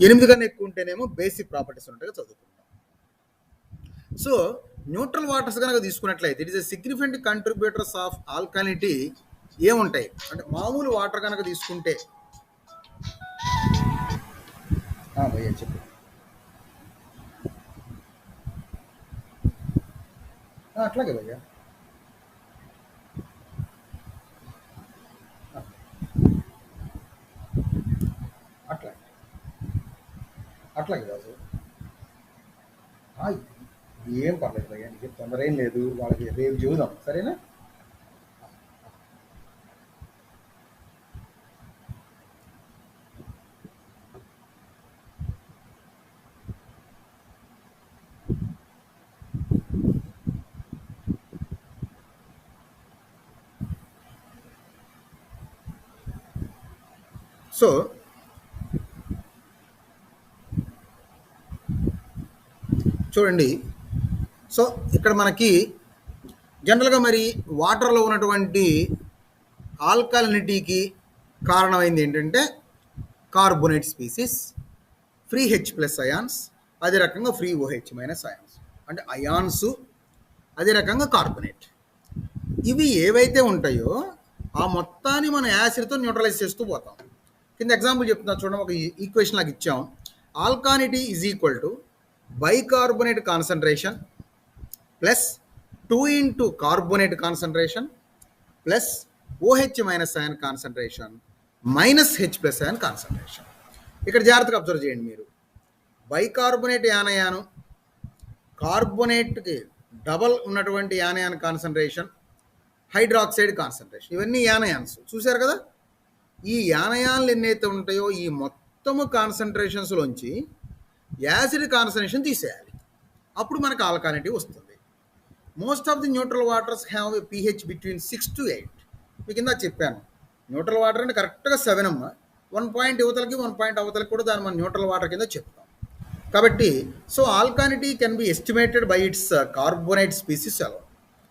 8 కన్నా ఎక్కువ ఉంటేనేమో బేసిక్ ప్రాపర్టీస్ ఉన్నట్టుగా చదువుకుంటాం. సో న్యూట్రల్ వాటర్స్ కనుక తీసుకున్నట్లయితే it is a significant contributors of alkalinity ఏముంటాయి అంటే, మామూలు వాటర్ కనుక తీసుకుంటే భయ్యా చెప్పు. అట్లాగే భయ్యా, అట్లా అట్లాగే రాజు. ఏం పర్లేదు భయ్యా, నీకు తొందర ఏం లేదు, వాళ్ళకి రేపు చూద్దాం, సరేనా. సో చూడండి, సో ఇక్కడ మనకి జనరల్గా మరి వాటర్లో ఉన్నటువంటి ఆల్కలినిటీకి కారణమైంది ఏంటంటే carbonate species, free H plus ions, అదే రకంగా ఫ్రీ ఓహెచ్ మైనస్ అయాన్స్, అంటే అయాన్స్, అదే రకంగా కార్బోనేట్. ఇవి ఏవైతే ఉంటాయో ఆ మొత్తాన్ని మనం యాసిడ్తో న్యూట్రలైజ్ చేస్తూ పోతాం. కింద ఎగ్జాంపుల్ చెప్తున్నా చూడండి, ఒక ఈక్వేషన్ లాగా ఇచ్చాం. Alkalinity is equal to bicarbonate concentration plus 2 into carbonate concentration plus OH minus ion concentration minus H plus ion concentration. ఇక్కడ జాగ్రత్తగా అబ్జర్వ్ చేయండి మీరు, బైకార్బోనేట్ యానయాను, కార్బోనేట్కి డబల్ ఉన్నటువంటి యానయాన్ కాన్సన్ట్రేషన్, హైడ్రాక్సైడ్ కాన్సన్ట్రేషన్, ఇవన్నీ యానయాన్స్ చూశారు కదా. ఈ యానయాన్లు ఎన్నైతే ఉంటాయో ఈ మొత్తము కాన్సన్ట్రేషన్స్లోంచి యాసిడ్ కాన్సన్ట్రేషన్ తీసేయాలి, అప్పుడు మనకు ఆల్కలినిటీ వస్తుంది. Most of the neutral waters have a pH between 6 to 8. మీకు కింద చెప్పాను, న్యూట్రల్ వాటర్ అంటే కరెక్ట్గా 7 అమ్మ, 1 పాయింట్ యువతలకి 1 పాయింట్ అవతలకి కూడా దాన్ని మనం న్యూట్రల్ వాటర్ కింద చెప్తాం. కాబట్టి so alkalinity can be estimated by its carbonate species అలా,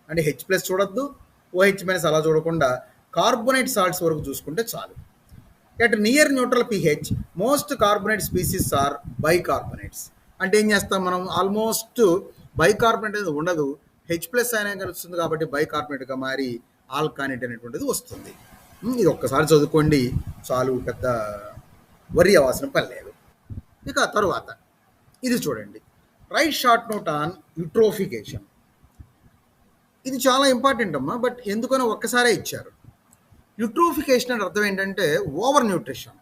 అంటే హెచ్ ప్లస్ చూడొద్దు, ఓహెచ్ మైనస్ అలా చూడకుండా కార్బోనేట్ సాల్ట్స్ వరకు చూసుకుంటే చాలు. At near neutral pH most carbonate species are bicarbonates. అంటే ఏం చేస్తాం మనం, ఆల్మోస్ట్ బైకార్బోనేట్ అనేది ఉండదు, హెచ్ ప్లస్ అనే కలుస్తుంది కాబట్టి బైకార్బోనేట్గా మారి ఆల్కలినిటీ అనేటువంటిది వస్తుంది. ఇది ఒక్కసారి చదువుకోండి చాలు, పెద్ద వరి అవ్వాల్సిన పని లేదు. ఇక తరువాత ఇది చూడండి, right short note on eutrophication. ఇది చాలా ఇంపార్టెంట్ అమ్మా, బట్ ఎందుకనో ఒక్కసారే ఇచ్చారు. యూట్రోఫికేషన్ అంటే అర్థం ఏంటంటే ఓవర్ న్యూట్రిషన్,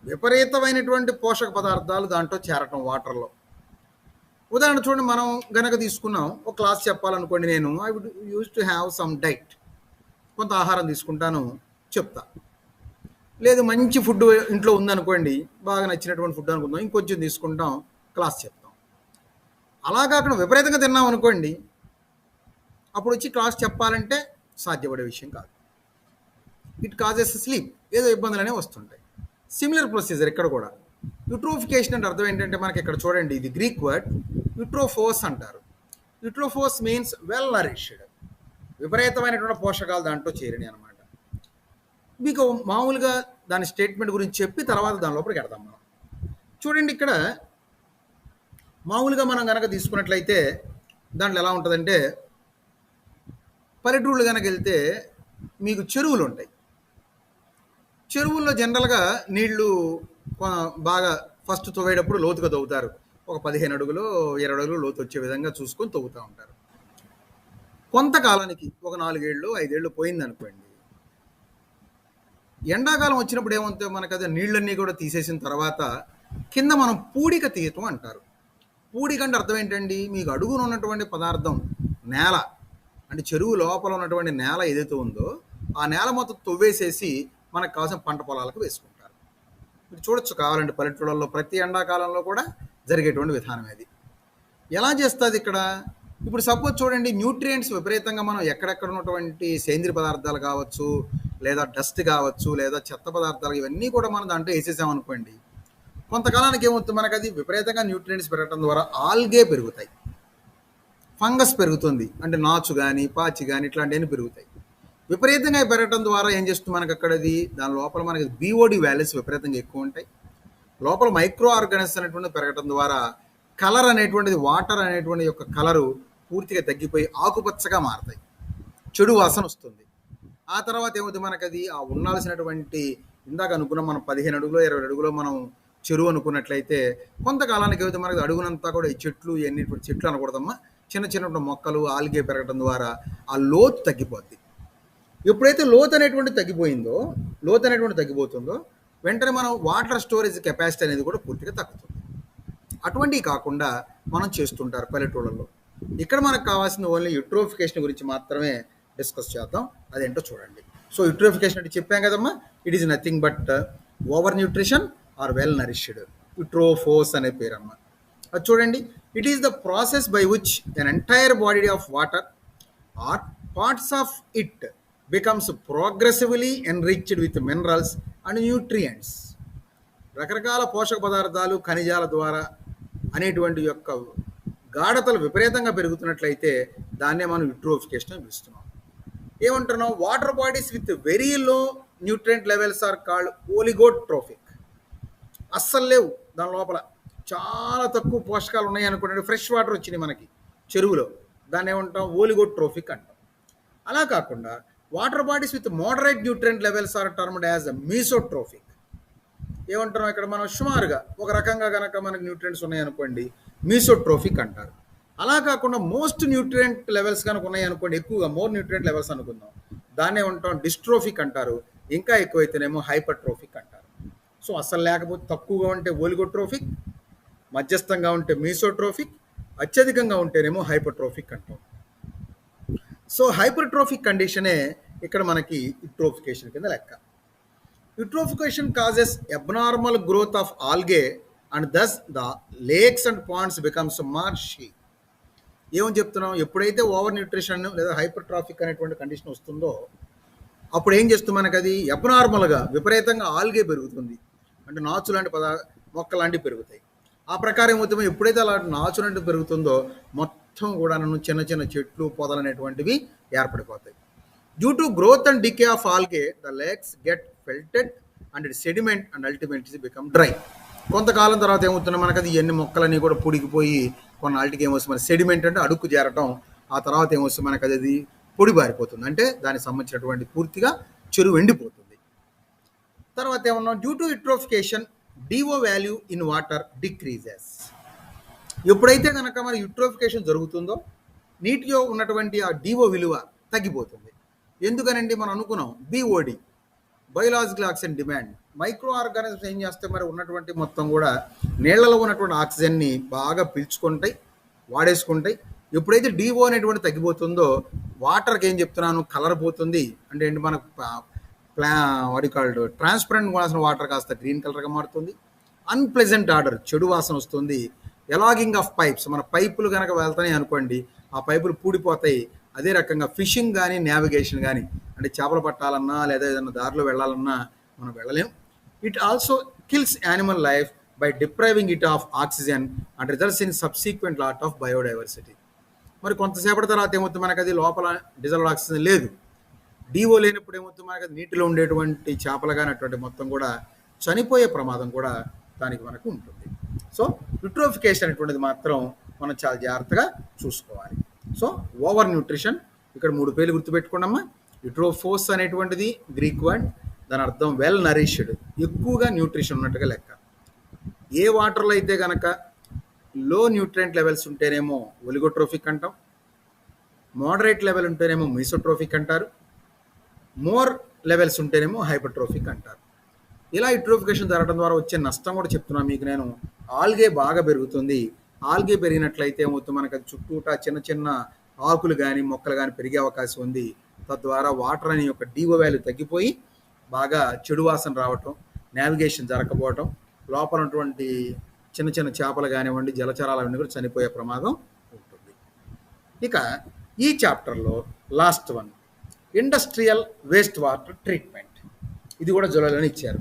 విపరీతమైనటువంటి పోషక పదార్థాలు దాంట్లో చేరటం వాటర్లో. ఉదాహరణ చూడండి, మనం గనక తీసుకున్నాం, ఒక క్లాస్ చెప్పాలనుకోండి, నేను I would use to have some diet, కొంత ఆహారం తీసుకుంటాను చెప్తా. లేదు మంచి ఫుడ్ ఇంట్లో ఉందనుకోండి, బాగా నచ్చినటువంటి ఫుడ్ అనుకుందాం, ఇంకొంచెం తీసుకుంటాం, క్లాస్ చెప్తాం. అలా కాకుండా విపరీతంగా తిన్నాం అనుకోండి, అప్పుడు వచ్చి క్లాస్ చెప్పాలంటే సాధ్యపడే విషయం కాదు. ఇట్ కాజెస్ స్లీప్, ఏదో ఇబ్బందులు అనేవి వస్తుంటాయి. సిమిలర్ ప్రొసీజర్ ఇక్కడ కూడా. యూట్రోఫికేషన్ అంటే అర్థం ఏంటంటే మనకి ఇక్కడ చూడండి, ఇది గ్రీక్ వర్డ్ యూట్రోఫోస్ అంటారు. యూట్రోఫోస్ మీన్స్ వెల్ నరిష్డ్, విపరీతమైనటువంటి పోషకాలు దాంట్లో చేరినాయి అనమాట. మీకు మామూలుగా దాని స్టేట్మెంట్ గురించి చెప్పి తర్వాత దాని లోపలికి వెడదాం మనం. చూడండి ఇక్కడ మామూలుగా మనం కనుక తీసుకున్నట్లయితే దాంట్లో ఎలా ఉంటుందంటే, పల్లెటూళ్ళు కనుక వెళ్తే మీకు చెరువులు ఉంటాయి. చెరువుల్లో జనరల్గా నీళ్లు బాగా ఫస్ట్ తవ్వేటప్పుడు లోతుగా తవ్వుతారు, ఒక 15 అడుగులు 20 అడుగులు లోతు వచ్చే విధంగా చూసుకొని తవ్వుతూ ఉంటారు. కొంతకాలానికి ఒక 4 ఏళ్ళు 5 ఏళ్ళు పోయిందనుకోండి, ఎండాకాలం వచ్చినప్పుడు ఏమంటే మనకు అదే నీళ్ళన్నీ కూడా తీసేసిన తర్వాత కింద మనం పూడిక తీయటం అంటారు. పూడిక అంటే అర్థం ఏంటండి, మీకు అడుగున ఉన్నటువంటి పదార్థం నేల, అంటే చెరువు లోపల ఉన్నటువంటి నేల ఏదైతే ఉందో ఆ నేల మొత్తం తవ్వేసేసి మనకు కావాల్సిన పంట పొలాలకు వేసుకుంటారు. మీరు చూడొచ్చు కావాలంటే పల్లెటూళ్ళలో ప్రతి ఎండాకాలంలో కూడా జరిగేటువంటి విధానం అది. ఎలా చేస్తుంది ఇక్కడ? ఇప్పుడు సపోజ్ చూడండి, న్యూట్రియంట్స్ విపరీతంగా మనం ఎక్కడెక్కడ ఉన్నటువంటి సేంద్రియ పదార్థాలు కావచ్చు, లేదా డస్ట్ కావచ్చు, లేదా చెత్త పదార్థాలు, ఇవన్నీ కూడా మనం దాంట్లో వేసేసామనుకోండి, కొంతకాలానికి ఏమవుతుంది, మనకు అది విపరీతంగా న్యూట్రియంట్స్ పెరగడం ద్వారా ఆల్గే పెరుగుతాయి, ఫంగస్ పెరుగుతుంది, అంటే నాచు కానీ పాచి కానీ ఇట్లాంటివన్నీ పెరుగుతాయి. విపరీతంగా పెరగడం ద్వారా ఏం చేస్తుంది మనకు అక్కడది, దాని లోపల మనకి బీఓడి వాల్యూస్ విపరీతంగా ఎక్కువ ఉంటాయి. లోపల మైక్రో ఆర్గానిజమ్స్ అనేటువంటిది పెరగడం ద్వారా కలర్ అనేటువంటిది, వాటర్ అనేటువంటి యొక్క కలరు పూర్తిగా తగ్గిపోయి ఆకుపచ్చగా మారుతాయి, చెడు వాసన వస్తుంది. ఆ తర్వాత ఏమవుతుంది మనకది, ఆ ఉండాల్సినటువంటి ఇందాక అనుకున్నాం మనం 15 అడుగులో 20 అడుగులో మనం చెరువు అనుకున్నట్లయితే కొంతకాలానికి ఏమవుతుంది మనకి అడుగునంతా కూడా ఈ చెట్లు, ఇవన్నీ చెట్లు అనకూడదమ్మా, చిన్న చిన్న మొక్కలు ఆల్గే పెరగడం ద్వారా ఆ లోతు తగ్గిపోద్ది. ఎప్పుడైతే లోతు అనేటువంటి తగ్గిపోతుందో వెంటనే మనం వాటర్ స్టోరేజ్ కెపాసిటీ అనేది కూడా పూర్తిగా తగ్గుతుంది. అటువంటివి కాకుండా మనం చేస్తుంటారు పల్లెటూళ్ళలో. ఇక్కడ మనకు కావాల్సిన ఓన్లీ యూట్రోఫికేషన్ గురించి మాత్రమే డిస్కస్ చేద్దాం. అదేంటో చూడండి. సో యూట్రోఫికేషన్ అంటే చెప్పాం కదమ్మా, it is nothing but over nutrition or well nourished. Eutrophos అనే పేరు అమ్మా. అది చూడండి, it is the process by which an entire body of water or parts of it becomes progressively enriched with minerals and nutrients. రకరకాల పోషక పదార్థాలు ఖనిజాల ద్వారా అనేటువంటి యొక్క గాఢతలు విపరీతంగా పెరుగుతున్నట్లయితే దాన్నే మనం యూట్రోఫికేషన్ అని పిలుస్తున్నాం. ఏమంటున్నాం, water bodies with very low nutrient levels are called oligotrophic. అస్సలు లేవు దాని లోపల, చాలా తక్కువ పోషకాలు ఉన్నాయి అనుకోండి, ఫ్రెష్ వాటర్ వచ్చినాయి మనకి చెరువులో, దాన్ని ఏమంటాం, ఓలిగోట్రోఫిక్ అంటాం. అలా కాకుండా water bodies with moderate nutrient levels are termed as mesotrophic. ఏమంటున్నాం ఇక్కడ మనం, సుమారుగా ఒక రకంగా కనుక మనకి న్యూట్రియంట్స్ ఉన్నాయనుకోండి, మీసోట్రోఫిక్ అంటారు. అలా కాకుండా మోస్ట్ న్యూట్రియంట్ లెవెల్స్ కనుక ఉన్నాయనుకోండి, ఎక్కువగా మోర్ న్యూట్రియంట్ లెవెల్స్ అనుకుందాం, దాన్నే ఉంటాం డిస్ట్రోఫిక్ అంటారు. ఇంకా ఎక్కువైతేనేమో హైపర్ట్రోఫిక్ అంటారు. సో అసలు లేకపోతే తక్కువగా ఉంటే ఓలిగోట్రోఫిక్, మధ్యస్థంగా ఉంటే మీసోట్రోఫిక్, అత్యధికంగా ఉంటేనేమో హైపర్ట్రోఫిక్ అంటాం. సో హైపర్ట్రోఫిక్ కండిషనే ఇక్కడ మనకి యూట్రోఫికేషన్ కింద లెక్క. Eutrophication causes abnormal growth of algae and thus the lakes and ponds becomes marshy. ఏమని చెప్తున్నాం, ఎప్పుడైతే ఓవర్ న్యూట్రిషన్ లేదా హైపర్ట్రాఫిక్ అనేటువంటి కండిషన్ వస్తుందో అప్పుడు ఏం చేస్తుంది మనకు, అది అబ్నార్మల్గా విపరీతంగా ఆల్గే పెరుగుతుంది, అంటే నాచు లాంటి మొక్క లాంటివి పెరుగుతాయి. ఆ ప్రకారం ఏమవుతుందో, ఎప్పుడైతే అలా నాచు లాంటివి పెరుగుతుందో మొత్తం కూడా చిన్న చిన్న చెట్లు పొదలు అనేటువంటివి ఏర్పడిపోతాయి. Due to growth and decay of algae the lakes get filled and it sediment and ultimately become dry. కొంతకాలం తర్వాత ఏమవుతుంది మనకు, అది ఎన్ని మొక్కలన్నీ కూడా పొడిగిపోయి కొన్నాళ్ళకి ఏమొస్తుంది మన సెడిమెంట్ అంటే అడుక్కు చేరటం. ఆ తర్వాత ఏమొస్తుంది మనకు, అది పొడి బారిపోతుంది, అంటే దానికి సంబంధించినటువంటి పూర్తిగా చెరువు ఎండిపోతుంది. తర్వాత ఏమన్నా, due to eutrophication DO value in water decreases. ఎప్పుడైతే కనుక మన యూట్రోఫికేషన్ జరుగుతుందో నీటిలో ఉన్నటువంటి ఆ డిఓ విలువ తగ్గిపోతుంది. ఎందుకనండి, మనం అనుకున్నాం BOD, biological oxygen demand. Micro organisms ఏం చేస్తే మరి ఉన్నటువంటి మొత్తం కూడా నీళ్లలో ఉన్నటువంటి ఆక్సిజన్ని బాగా పీల్చుకుంటాయి, వాడేసుకుంటాయి. ఎప్పుడైతే డిఓ అనేటువంటి తగ్గిపోతుందో వాటర్కి ఏం చెప్తున్నాను, కలర్ పోతుంది. అంటే ఏంటి, మనకు వాడి కాల్డ్ ట్రాన్స్పరెంట్ ఉండాల్సిన వాటర్ కాస్త గ్రీన్ కలర్గా మారుతుంది. అన్ప్లెజెంట్ ఆర్డర్, చెడు వాసన వస్తుంది. ఎలాగింగ్ ఆఫ్ పైప్స్, మన పైపులు కనుక వెళ్తాయి అనుకోండి, ఆ పైపులు పూడిపోతాయి. అదే రకంగా ఫిషింగ్ కానీ నావిగేషన్ కానీ, అంటే చేపలు పట్టాలన్నా లేదా ఏదైనా దారిలో వెళ్ళాలన్నా మనం వెళ్ళలేం. It also kills animal life by depriving it of oxygen and results in subsequent lot of biodiversity. మరి కొంతసేపటి తర్వాత ఏమవుతుంది మనకు, అది లోపల డిజల్వ్డ్ ఆక్సిజన్ లేదు, డిఓ లేనప్పుడు ఏమవుతుంది మనకు, నీటిలో ఉండేటువంటి చేపలు కానీ అటువంటి మొత్తం కూడా చనిపోయే ప్రమాదం కూడా దానికి మనకు ఉంటుంది. సో యూట్రోఫికేషన్ అనేటువంటిది మాత్రం మనం చాలా జాగ్రత్తగా చూసుకోవాలి. సో ఓవర్ న్యూట్రిషన్, ఇక్కడ 3 పేర్లు గుర్తుపెట్టుకోండమ్మా. యూట్రోఫోస్ అనేటువంటిది గ్రీక్ వర్డ్, దాని అర్థం వెల్ నరిష్డ్, ఎక్కువగా న్యూట్రిషన్ ఉన్నట్టుగా లెక్క. ఏ వాటర్లో అయితే కనుక లో న్యూట్రియంట్ లెవెల్స్ ఉంటేనేమో ఒలిగోట్రోఫిక్ అంటాం, మోడరేట్ లెవెల్ ఉంటేనేమో మీసోట్రోఫిక్ అంటారు, మోర్ లెవెల్స్ ఉంటేనేమో హైపర్ట్రోఫిక్ అంటారు. ఇలా యూట్రోఫికేషన్ జరగడం ద్వారా వచ్చే నష్టం కూడా చెప్తున్నాను మీకు నేను. ఆల్గే బాగా పెరుగుతుంది. ఆల్గే పెరిగినట్లయితే ఏమవుతుంది మనకు, అది చుట్టూట చిన్న చిన్న ఆకులు కానీ మొక్కలు కానీ పెరిగే అవకాశం ఉంది. తద్వారా వాటర్ అనే యొక్క డిఓ వాల్యూ తగ్గిపోయి బాగా చెడు వాసన రావటం, నావిగేషన్ జరగకపోవటం, లోపల ఉన్నటువంటి చిన్న చిన్న చేపలు కానివ్వండి, జలచరాలు అవన్నీ కూడా చనిపోయే ప్రమాదం ఉంటుంది. ఇక ఈ చాప్టర్లో last one, industrial waste water treatment. ఇది కూడా జూలైలోనే ఇచ్చారు.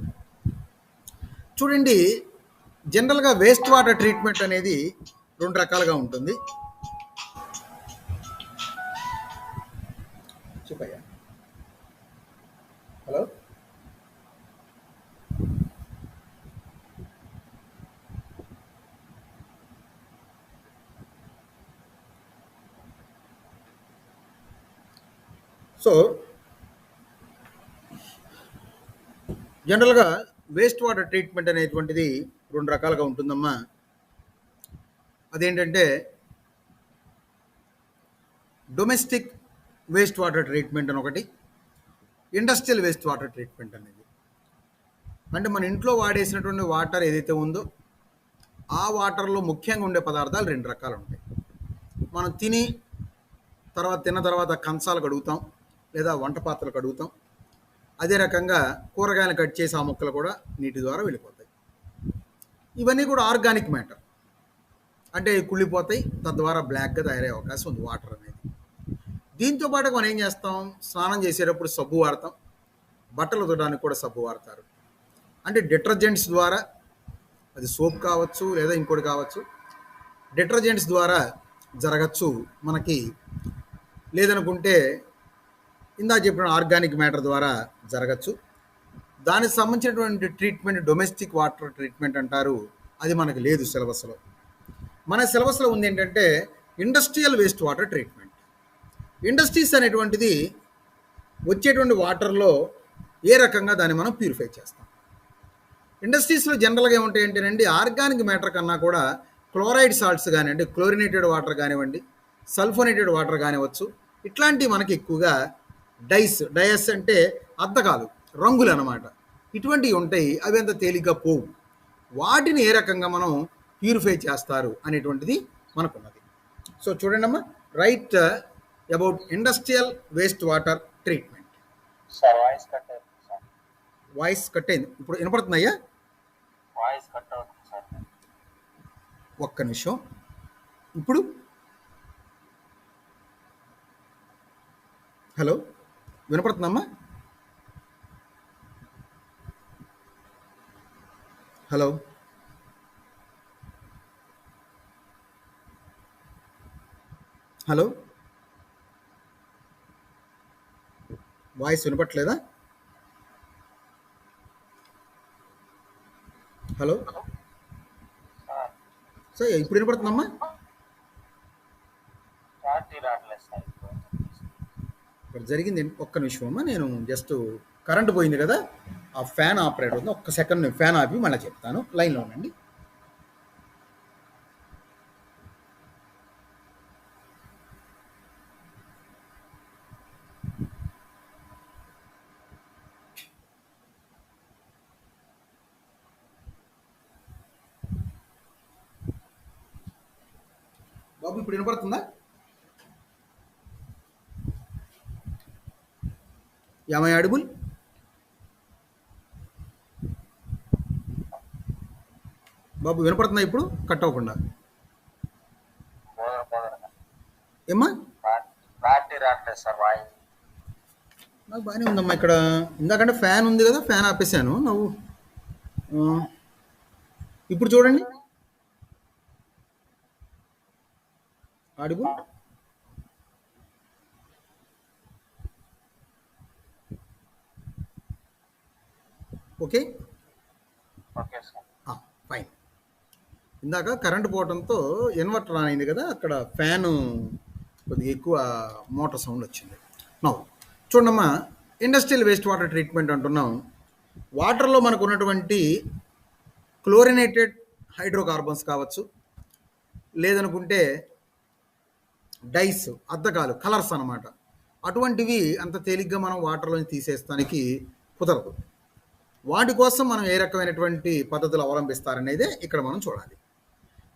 చూడండి, జనరల్గా వేస్ట్ వాటర్ ట్రీట్మెంట్ అనేది 2 రకాలుగా ఉంటుంది. చెప్పయ్యా. హలో. సో జనరల్గా వేస్ట్ వాటర్ ట్రీట్మెంట్ అనేటువంటిది 2 రకాలుగా ఉంటుందమ్మా. అదేంటంటే డొమెస్టిక్ వేస్ట్ వాటర్ ట్రీట్మెంట్ అని ఒకటి, ఇండస్ట్రియల్ వేస్ట్ వాటర్ ట్రీట్మెంట్ అనేది. అంటే మన ఇంట్లో వాడేసినటువంటి వాటర్ ఏదైతే ఉందో ఆ వాటర్లో ముఖ్యంగా ఉండే పదార్థాలు 2 రకాలు ఉంటాయి. మనం తిన్న తర్వాత కంచాలు కడుగుతాం, లేదా వంట పాత్రలు కడుగుతాం. అదే రకంగా కూరగాయలు కట్ చేసి ఆ ముక్కలు కూడా నీటి ద్వారా వెళ్ళిపోతాయి. ఇవన్నీ కూడా ఆర్గానిక్ మ్యాటర్, అంటే కుళ్ళిపోతాయి, తద్వారా బ్లాక్గా తయారయ్యే అవకాశం ఉంది వాటర్ అనేది. దీంతో పాటు మనం ఏం చేస్తాం, స్నానం చేసేటప్పుడు సబ్బు వాడతాం, బట్టలు ఉతకడానికి కూడా సబ్బు వాడతారు. అంటే డిటర్జెంట్స్ ద్వారా, అది సోప్ కావచ్చు లేదా ఇంకోటి కావచ్చు, డిటర్జెంట్స్ ద్వారా జరగచ్చు మనకి. లేదనుకుంటే ఇందా చెప్పిన ఆర్గానిక్ మ్యాటర్ ద్వారా జరగచ్చు. దానికి సంబంధించినటువంటి ట్రీట్మెంట్ డొమెస్టిక్ వాటర్ ట్రీట్మెంట్ అంటారు. అది మనకు లేదు సిలబస్లో. మన సిలబస్లో ఉంది ఏంటంటే industrial waste water treatment. Industries అనేటువంటిది వచ్చేటువంటి వాటర్లో ఏ రకంగా దాన్ని మనం ప్యూరిఫై చేస్తాం. ఇండస్ట్రీస్లో జనరల్గా ఏముంటాయి అంటేనండి, ఆర్గానిక్ మ్యాటర్ కన్నా కూడా క్లోరైడ్ సాల్ట్స్ కానివ్వండి, క్లోరినేటెడ్ వాటర్ కానివ్వండి, సల్ఫోనేటెడ్ వాటర్ కానివచ్చు, ఇట్లాంటివి మనకి ఎక్కువగా డయస్ అంటే అద్దకాలు, రంగులు అన్నమాట, ఇటువంటివి ఉంటాయి. అవి అంత తేలిగ్గా పోవు. వాటిని ఏ రకంగా మనం ప్యూరిఫై చేస్తారు అనేటువంటిది మనకున్నది. సో చూడండి అమ్మా, write about industrial waste water treatment. Voice cut అయింది. ఇప్పుడు వినపడుతుందయ్యా? ఒక్క నిమిషం. ఇప్పుడు హలో, వినపడుతుందమ్మా? హలో, హలో, వాయిస్ వినపట్లేదా? హలో సార్, ఇప్పుడు వినపడుతుందమ్మా? ఇక్కడ జరిగింది ఒక్క నిమిషం అమ్మా, నేను జస్ట్ కరెంట్ పోయింది కదా, ఆ ఫ్యాన్ ఆపరేట్ అవుతుంది. ఒక్క సెకండ్ నేను ఫ్యాన్ ఆపి మళ్ళీ చెప్తాను. లైన్లో ఉండండి. బాబు ఇప్పుడు వినపడుతుందా? Am I audible? బాబు వినపడుతుందా ఇప్పుడు కట్ అవ్వకుండా? ఏమ్మా? నాకు బాగానే ఉందమ్మా. ఇక్కడ ఇందాకంటే ఫ్యాన్ ఉంది కదా, ఫ్యాన్ ఆపేసాను. నువ్వు ఇప్పుడు చూడండి, ఆడిబుల్? Okay, fine. ఇందాక కరెంటు పోవడంతో ఇన్వర్టర్ ఆన్ అయింది కదా, అక్కడ ఫ్యాను కొద్దిగా ఎక్కువ మోటార్ సౌండ్ వచ్చింది. నౌ చూడమ్మా, ఇండస్ట్రియల్ వేస్ట్ వాటర్ ట్రీట్మెంట్ అంటున్నాం. వాటర్లో మనకు ఉన్నటువంటి క్లోరినేటెడ్ హైడ్రోకార్బన్స్ కావచ్చు, లేదనుకుంటే డైస్, అద్దకాలు, కలర్స్ అన్నమాట, అటువంటివి అంత తేలిగ్గా మనం వాటర్లోని తీసేస్తానికి కుదరదు. వాటి కోసం మనం ఏ రకమైనటువంటి పద్ధతులు అవలంబిస్తారనేదే ఇక్కడ మనం చూడాలి.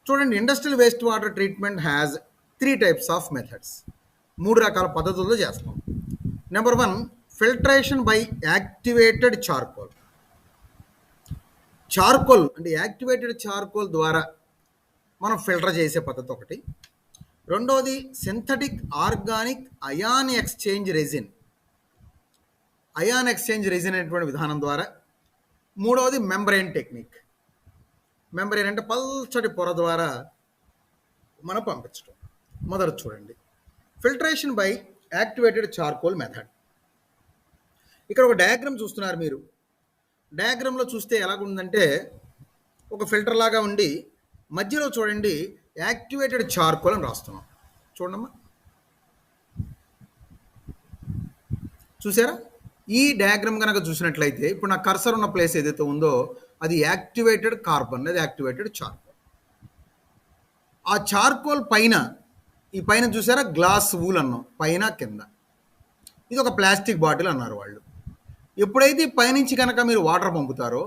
చూడండి, industrial waste water treatment has 3 types of methods. 3 రకాల పద్ధతుల్లో చేస్తాం. Number 1, filtration by activated charcoal. Charcoal అంటే యాక్టివేటెడ్ చార్కోల్ ద్వారా మనం ఫిల్టర్ చేసే పద్ధతి ఒకటి. రెండోది synthetic organic ion exchange resin అనేటువంటి విధానం ద్వారా. మూడవది మెంబ్రెయిన్ టెక్నిక్. మెంబ్రెయిన్ అంటే పల్చటి పొర ద్వారా మనం పంపించడం. మొదట చూడండి, filtration by activated charcoal method. ఇక్కడ ఒక డయాగ్రామ్ చూస్తున్నారు మీరు. డయాగ్రామ్లో చూస్తే ఎలాగుందంటే ఒక ఫిల్టర్ లాగా ఉండి మధ్యలో చూడండి యాక్టివేటెడ్ చార్కోల్ అని రాస్తున్నాం. చూడమ్మా, చూసారా? ఈ డయాగ్రామ్ కనుక చూసినట్లయితే ఇప్పుడు నా కర్సర్ ఉన్న ప్లేస్ ఏదైతే ఉందో అది యాక్టివేటెడ్ కార్బన్, అది యాక్టివేటెడ్ చార్కోల్. ఆ చార్కోల్ పైన, ఈ పైన చూసారా గ్లాస్ వూల్ అన్నాం, పైన కింద. ఇది ఒక ప్లాస్టిక్ బాటిల్ అన్నారు వాళ్ళు. ఎప్పుడైతే పైనుంచి కనుక మీరు వాటర్ పంపుతారో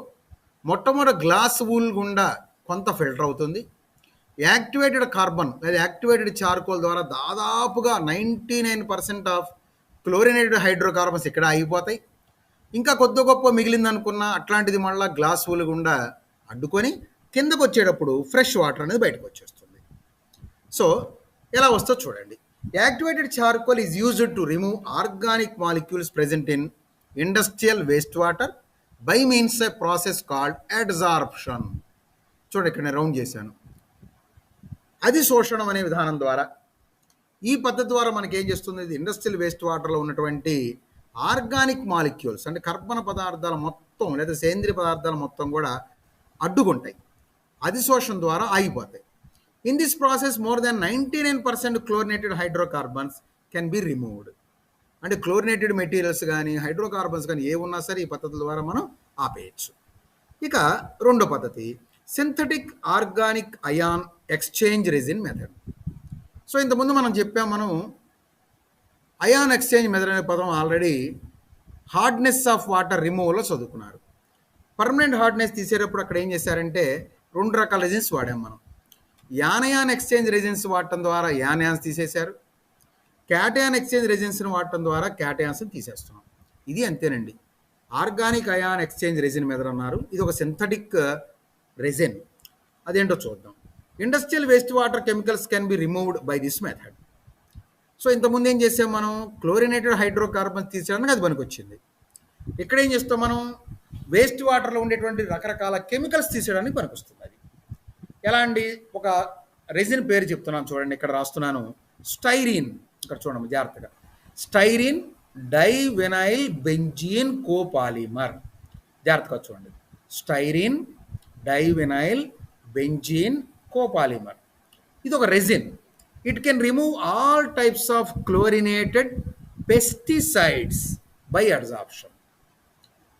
మొట్టమొదటి గ్లాస్ వూల్ గుండా కొంత ఫిల్టర్ అవుతుంది. యాక్టివేటెడ్ కార్బన్ లేదా యాక్టివేటెడ్ చార్కోల్ ద్వారా దాదాపుగా 99% ఆఫ్ క్లోరినేటెడ్ హైడ్రోకార్బన్స్ ఇక్కడ అయిపోతాయి. ఇంకా కొద్ది గొప్ప మిగిలిందనుకున్న అట్లాంటిది మళ్ళీ గ్లాస్ వూల్ గుండా అడ్డుకొని కిందకు వచ్చేటప్పుడు ఫ్రెష్ వాటర్ అనేది బయటకు వచ్చేస్తుంది. సో ఎలా వస్తుందో చూడండి. Activated charcoal is used to remove organic molecules present in industrial waste water by means A process called adsorption. చూడండి, ఇక్కడ నేను రౌండ్ చేశాను. అధిశోషణం అనే విధానం ద్వారా, ఈ పద్ధతి ద్వారా మనకి ఏం చేస్తుంది, ఇది ఇండస్ట్రియల్ వేస్ట్ వాటర్లో ఉన్నటువంటి ఆర్గానిక్ మాలిక్యూల్స్ అంటే కర్బన పదార్థాల మొత్తం లేదా సేంద్రియ పదార్థాల మొత్తం కూడా అడ్డుకుంటాయి. అధిశోషణ ద్వారా ఆగిపోతాయి. In this process more than 99% chlorinated hydrocarbons can be removed. అంటే క్లోరినేటెడ్ మెటీరియల్స్ కానీ హైడ్రోకార్బన్స్ కానీ ఏ ఉన్నా సరే ఈ పద్ధతుల ద్వారా మనం ఆపేయచ్చు. ఇక రెండో పద్ధతి synthetic organic ion exchange resin method. So ఇంతకుముందు మనం చెప్పాము, అయాన్ ఎక్స్చేంజ్ మెథడ్ అనే పదం ఆల్రెడీ హార్డ్నెస్ ఆఫ్ వాటర్ రిమూవల్లో చదువుకున్నారు. పర్మనెంట్ హార్డ్నెస్ తీసేటప్పుడు అక్కడ ఏం చేశారంటే 2 రకాల రెజిన్స్ వాడాం మనం. యానయాన్ ఎక్స్చేంజ్ రెజిన్స్ వాడటం ద్వారా యానయాన్స్ తీసేశారు. క్యాటయాన్ ఎక్స్చేంజ్ రెజిన్స్ని వాడటం ద్వారా క్యాటయాన్స్ని తీసేస్తున్నాం. ఇది అంతేనండి. Organic ion exchange resin method అన్నారు. ఇది ఒక సింథటిక్ రెజిన్. అదేంటో చూద్దాం. Industrial waste water chemicals can be removed by this method. So ఇంతకుముందు ఏం చేసాం మనం, క్లోరినేటెడ్ హైడ్రోకార్బన్స్ తీసేయడానికి అది పనికొచ్చింది. ఇక్కడ ఏం చేస్తాం మనం, వేస్ట్ వాటర్లో ఉండేటువంటి రకరకాల కెమికల్స్ తీసేయడానికి పనికొస్తుంది. అది ఎలా అండి, ఒక రెజిన్ పేరు చెప్తున్నాను చూడండి, ఇక్కడ రాస్తున్నాను, స్టైరీన్. ఇక్కడ చూడండి జాగ్రత్తగా, స్టైరీన్ డైవెనైల్ బెంజీన్ కోపాలిమర్. జాగ్రత్తగా చూడండి, స్టైరీన్ డైవెనైల్ బెంజీన్ కోపాలిమర్. ఇది ఒక resin. It can remove all types of chlorinated pesticides by adsorption.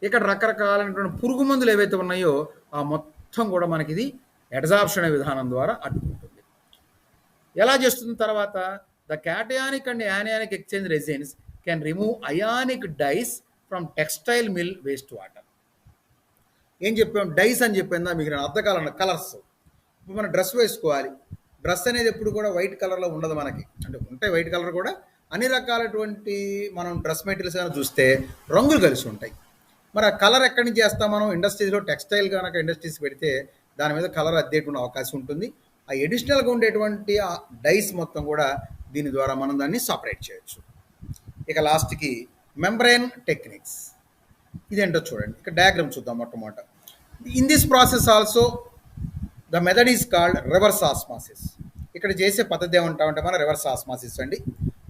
ఇక్కడ రకరకాలైనటువంటి పురుగు మందులు ఏవైతే ఉన్నాయో ఆ మొత్తం కూడా మనకి ఇది అడ్సార్ప్షన్ అనే విధానం ద్వారా అడ్డుకుంటుంది. ఎలా చేస్తుంది తర్వాత, the cationic and anionic exchange resins can remove ionic dyes from textile mill waste water. ఏం చెప్పాం, డైస్ అని చెప్పిందా మీకు, అర్థకాల కలర్స్. ఇప్పుడు మనం డ్రెస్ వేసుకోవాలి, డ్రెస్ అనేది ఎప్పుడు కూడా వైట్ కలర్లో ఉండదు మనకి, అంటే ఉంటాయి వైట్ కలర్ కూడా. అన్ని రకాలటువంటి మనం డ్రెస్ మెటీరియల్స్ కనుక చూస్తే రంగులు కలిసి ఉంటాయి. మరి ఆ కలర్ ఎక్కడి నుంచి చేస్తాం మనం, ఇండస్ట్రీస్లో టెక్స్టైల్ కనుక ఇండస్ట్రీస్ పెడితే దాని మీద కలర్ అద్దేటువంటి అవకాశం ఉంటుంది. ఆ ఎడిషనల్గా ఉండేటువంటి ఆ డైస్ మొత్తం కూడా దీని ద్వారా మనం దాన్ని సపరేట్ చేయొచ్చు. ఇక లాస్ట్కి మెంబ్రెయిన్ టెక్నిక్స్. ఇదేంటో చూడండి, ఇక్కడ డయాగ్రామ్ చూద్దాం మొట్టమొదట. In this process also the method is called reverse osmosis. ఇక్కడ చేసే పద్ధతి ఏమంటామంటే మనం రివర్స్ ఆస్మాసిస్ అండి.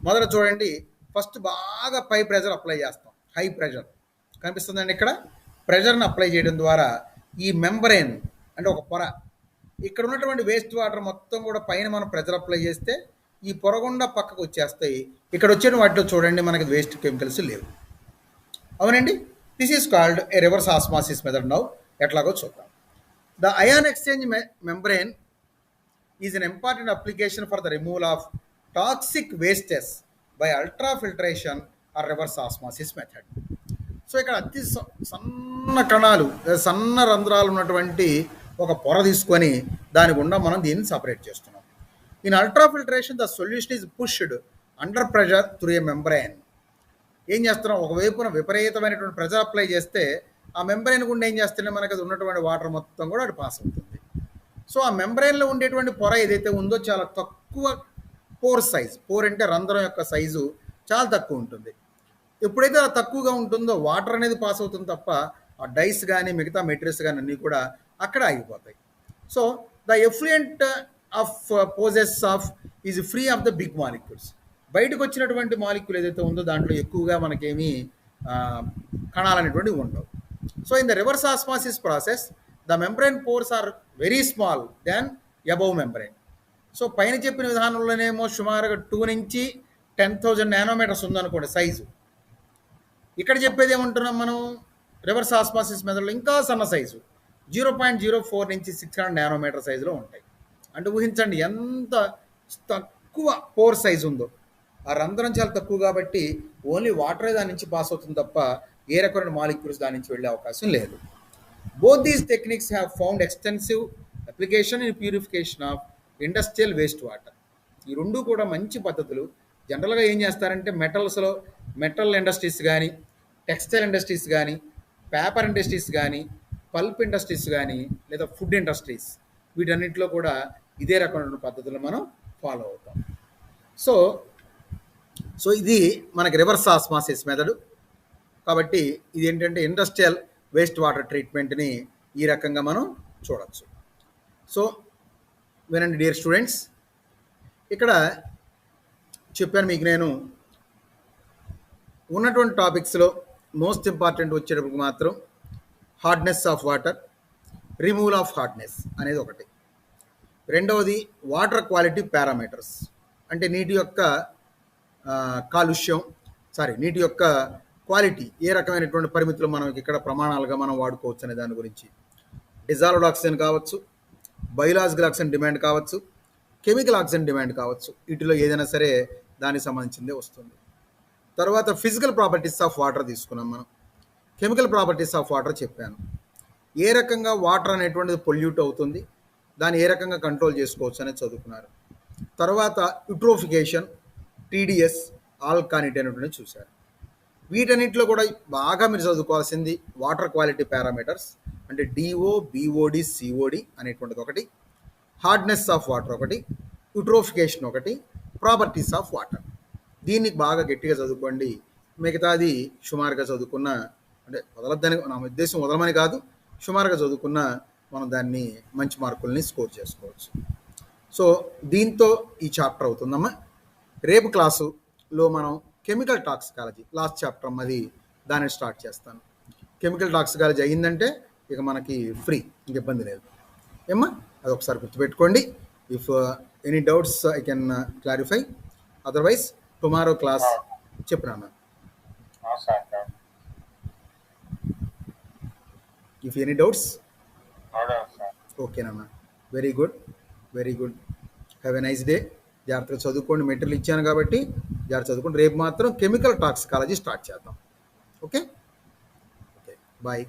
మొదట చూడండి, ఫస్ట్ బాగా పై ప్రెషర్ అప్లై చేస్తాం. హై ప్రెషర్ కనిపిస్తుందండి, ఇక్కడ ప్రెషర్ని అప్లై చేయడం ద్వారా ఈ మెంబ్రెయిన్ అంటే ఒక పొర, ఇక్కడ ఉన్నటువంటి వేస్ట్ వాటర్ మొత్తం కూడా పైన మనం ప్రెషర్ అప్లై చేస్తే ఈ పొర గుండా పక్కకు వచ్చేస్తాయి. ఇక్కడ వచ్చిన వాటిలో చూడండి మనకి వేస్ట్ కెమికల్స్ లేవు. అవునండి, this is called a reverse osmosis method. Now ఎట్లాగో చూద్దాం. The ion exchange membrane is an important application for the removal of toxic wastes by ultrafiltration or reverse osmosis method. So ఇక్కడ అతి సన్న కణాలు, సన్న రంధ్రాలు ఉన్నటువంటి ఒక పొర తీసుకొని దాని గుండా మనం దీన్ని సపరేట్ చేస్తున్నాం. In ultrafiltration the solution is pushed under pressure through a membrane. ఏం చేస్తున్నాం, ఒకవైపున విపరీతమైనటువంటి ప్రెషర్ అప్లై చేస్తే ఆ మెంబ్రెయిన్ గుండా ఏం చేస్తుంటే మనకు అది ఉన్నటువంటి వాటర్ మొత్తం కూడా అది పాస్ అవుతుంది. సో ఆ మెంబ్రెయిన్లో ఉండేటువంటి పొర ఏదైతే ఉందో చాలా తక్కువ పోర్ సైజ్, పోర్ అంటే రంధ్రం యొక్క సైజు చాలా తక్కువ ఉంటుంది. ఎప్పుడైతే అలా తక్కువగా ఉంటుందో వాటర్ అనేది పాస్ అవుతుంది తప్ప ఆ డైస్ కానీ మిగతా మెటీరియల్స్ కానీ అన్నీ కూడా అక్కడ ఆగిపోతాయి. So the effluent of poses of is free of the big molecules. బయటకు వచ్చినటువంటి మాలిక్యూల్ ఏదైతే ఉందో దాంట్లో ఎక్కువగా మనకేమీ కణాలు అనేటువంటివి ఉండవు. So in the reverse osmosis process the membrane pores are very small than above membrane. So పైన చెప్పిన విధానంలోనేమో సుమారుగా 2 నుంచి 10,000 నానోమీటర్స్ ఉందనుకోండి సైజు. ఇక్కడ చెప్పేది ఏమంటున్నాం మనం, రివర్స్ ఆస్మాసిస్ మెథడ్లో ఇంకా సన్న సైజు 0.04 నుంచి 600 నానోమీటర్ సైజులో ఉంటాయి. అంటే ఊహించండి ఎంత తక్కువ పోర్ సైజు ఉందో. ఆ రంధ్రం చాలా తక్కువ కాబట్టి ఓన్లీ వాటరే దాని నుంచి పాస్ అవుతుంది తప్ప ఏ రకమైన మాలిక్యూల్స్ దాని నుంచి వెళ్ళే అవకాశం లేదు. Both these techniques have found extensive application in purification of industrial waste water. ఈ రెండు కూడా మంచి పద్ధతులు. జనరల్గా ఏం చేస్తారంటే మెటల్ ఇండస్ట్రీస్ కానీ, టెక్స్టైల్ ఇండస్ట్రీస్ కానీ, పేపర్ ఇండస్ట్రీస్ కానీ, పల్ప్ ఇండస్ట్రీస్ కానీ, లేదా ఫుడ్ ఇండస్ట్రీస్, వీటన్నిటిలో కూడా ఇదే రకమైన పద్ధతులు మనం ఫాలో అవుతాం. సో ఇది మనకి రివర్స్ ఆస్మాసిస్ మెథడ్. కాబట్టి ఇది ఏంటంటే ఇండస్ట్రియల్ వేస్ట్ వాటర్ ట్రీట్మెంట్ని ఈ రకంగా మనం చూడవచ్చు. సో వినండి డియర్ స్టూడెంట్స్, ఇక్కడ చెప్పాను మీకు నేను ఉన్నటువంటి టాపిక్స్లో మోస్ట్ ఇంపార్టెంట్ వచ్చేటప్పుడు మాత్రం hardness of water, removal of hardness అనేది ఒకటి. రెండవది వాటర్ క్వాలిటీ పారామీటర్స్, అంటే నీటి యొక్క నీటి యొక్క క్వాలిటీ ఏ రకమైనటువంటి పరిమితులు మనం ఇక్కడ ప్రమాణాలుగా మనం వాడుకోవచ్చు అనే దాని గురించి. డిజాల్వ్డ్ ఆక్సిజన్ కావచ్చు, బయోలాజికల్ ఆక్సిజన్ డిమాండ్ కావచ్చు, కెమికల్ ఆక్సిజన్ డిమాండ్ కావచ్చు, వీటిలో ఏదైనా సరే దానికి సంబంధించిందే వస్తుంది. తర్వాత ఫిజికల్ ప్రాపర్టీస్ ఆఫ్ వాటర్ తీసుకున్నాం మనం. కెమికల్ ప్రాపర్టీస్ ఆఫ్ వాటర్ చెప్పాను. ఏ రకంగా వాటర్ అనేటువంటిది పొల్యూట్ అవుతుంది, దాన్ని ఏ రకంగా కంట్రోల్ చేసుకోవచ్చు అనేది చదువుకున్నారు. తర్వాత యూట్రోఫికేషన్, టీడీఎస్, ఆల్కానిటీ అనేటువంటిది చూశారు. వీటన్నిటిలో కూడా బాగా మీరు చదువుకోవాల్సింది వాటర్ క్వాలిటీ పారామీటర్స్, అంటే డిఓ, బిఓడి, సిఓడి అనేటువంటిది ఒకటి, హార్డ్నెస్ ఆఫ్ వాటర్ ఒకటి, యూట్రోఫికేషన్ ఒకటి, ప్రాపర్టీస్ ఆఫ్ వాటర్. దీన్ని బాగా గట్టిగా చదువుకోండి. మిగతాది సుమారుగా చదువుకున్న, అంటే వదలద్దని నా ఉద్దేశం, వదలమని కాదు, సుమారుగా చదువుకున్న మనం దాన్ని మంచి మార్కుల్ని స్కోర్ చేసుకోవచ్చు. సో దీంతో ఈ చాప్టర్ అవుతుందమ్మా. రేపు క్లాసులో మనం కెమికల్ టాక్సికాలజీ లాస్ట్ చాప్టర్ అమ్మది, దాన్ని స్టార్ట్ చేస్తాను. కెమికల్ టాక్సికాలజీ అయ్యిందంటే ఇక మనకి ఫ్రీ, ఇంక ఇబ్బంది లేదు ఏమ్మా. అది ఒకసారి గుర్తుపెట్టుకోండి. If any doubts I can clarify, otherwise tomorrow class చెప్పినా. ఇఫ్ ఎనీ డౌట్స్, ఓకేనమ్మా. Very good, very good. Have a nice day. జాగ్రత్తగా చదువుకోండి, మెటీరియల్ ఇచ్చాను కాబట్టి జాగ్రత్త చదువుకోండి. రేపు మాత్రం కెమికల్ టాక్సికాలజీ స్టార్ట్ చేద్దాం. Okay, bye.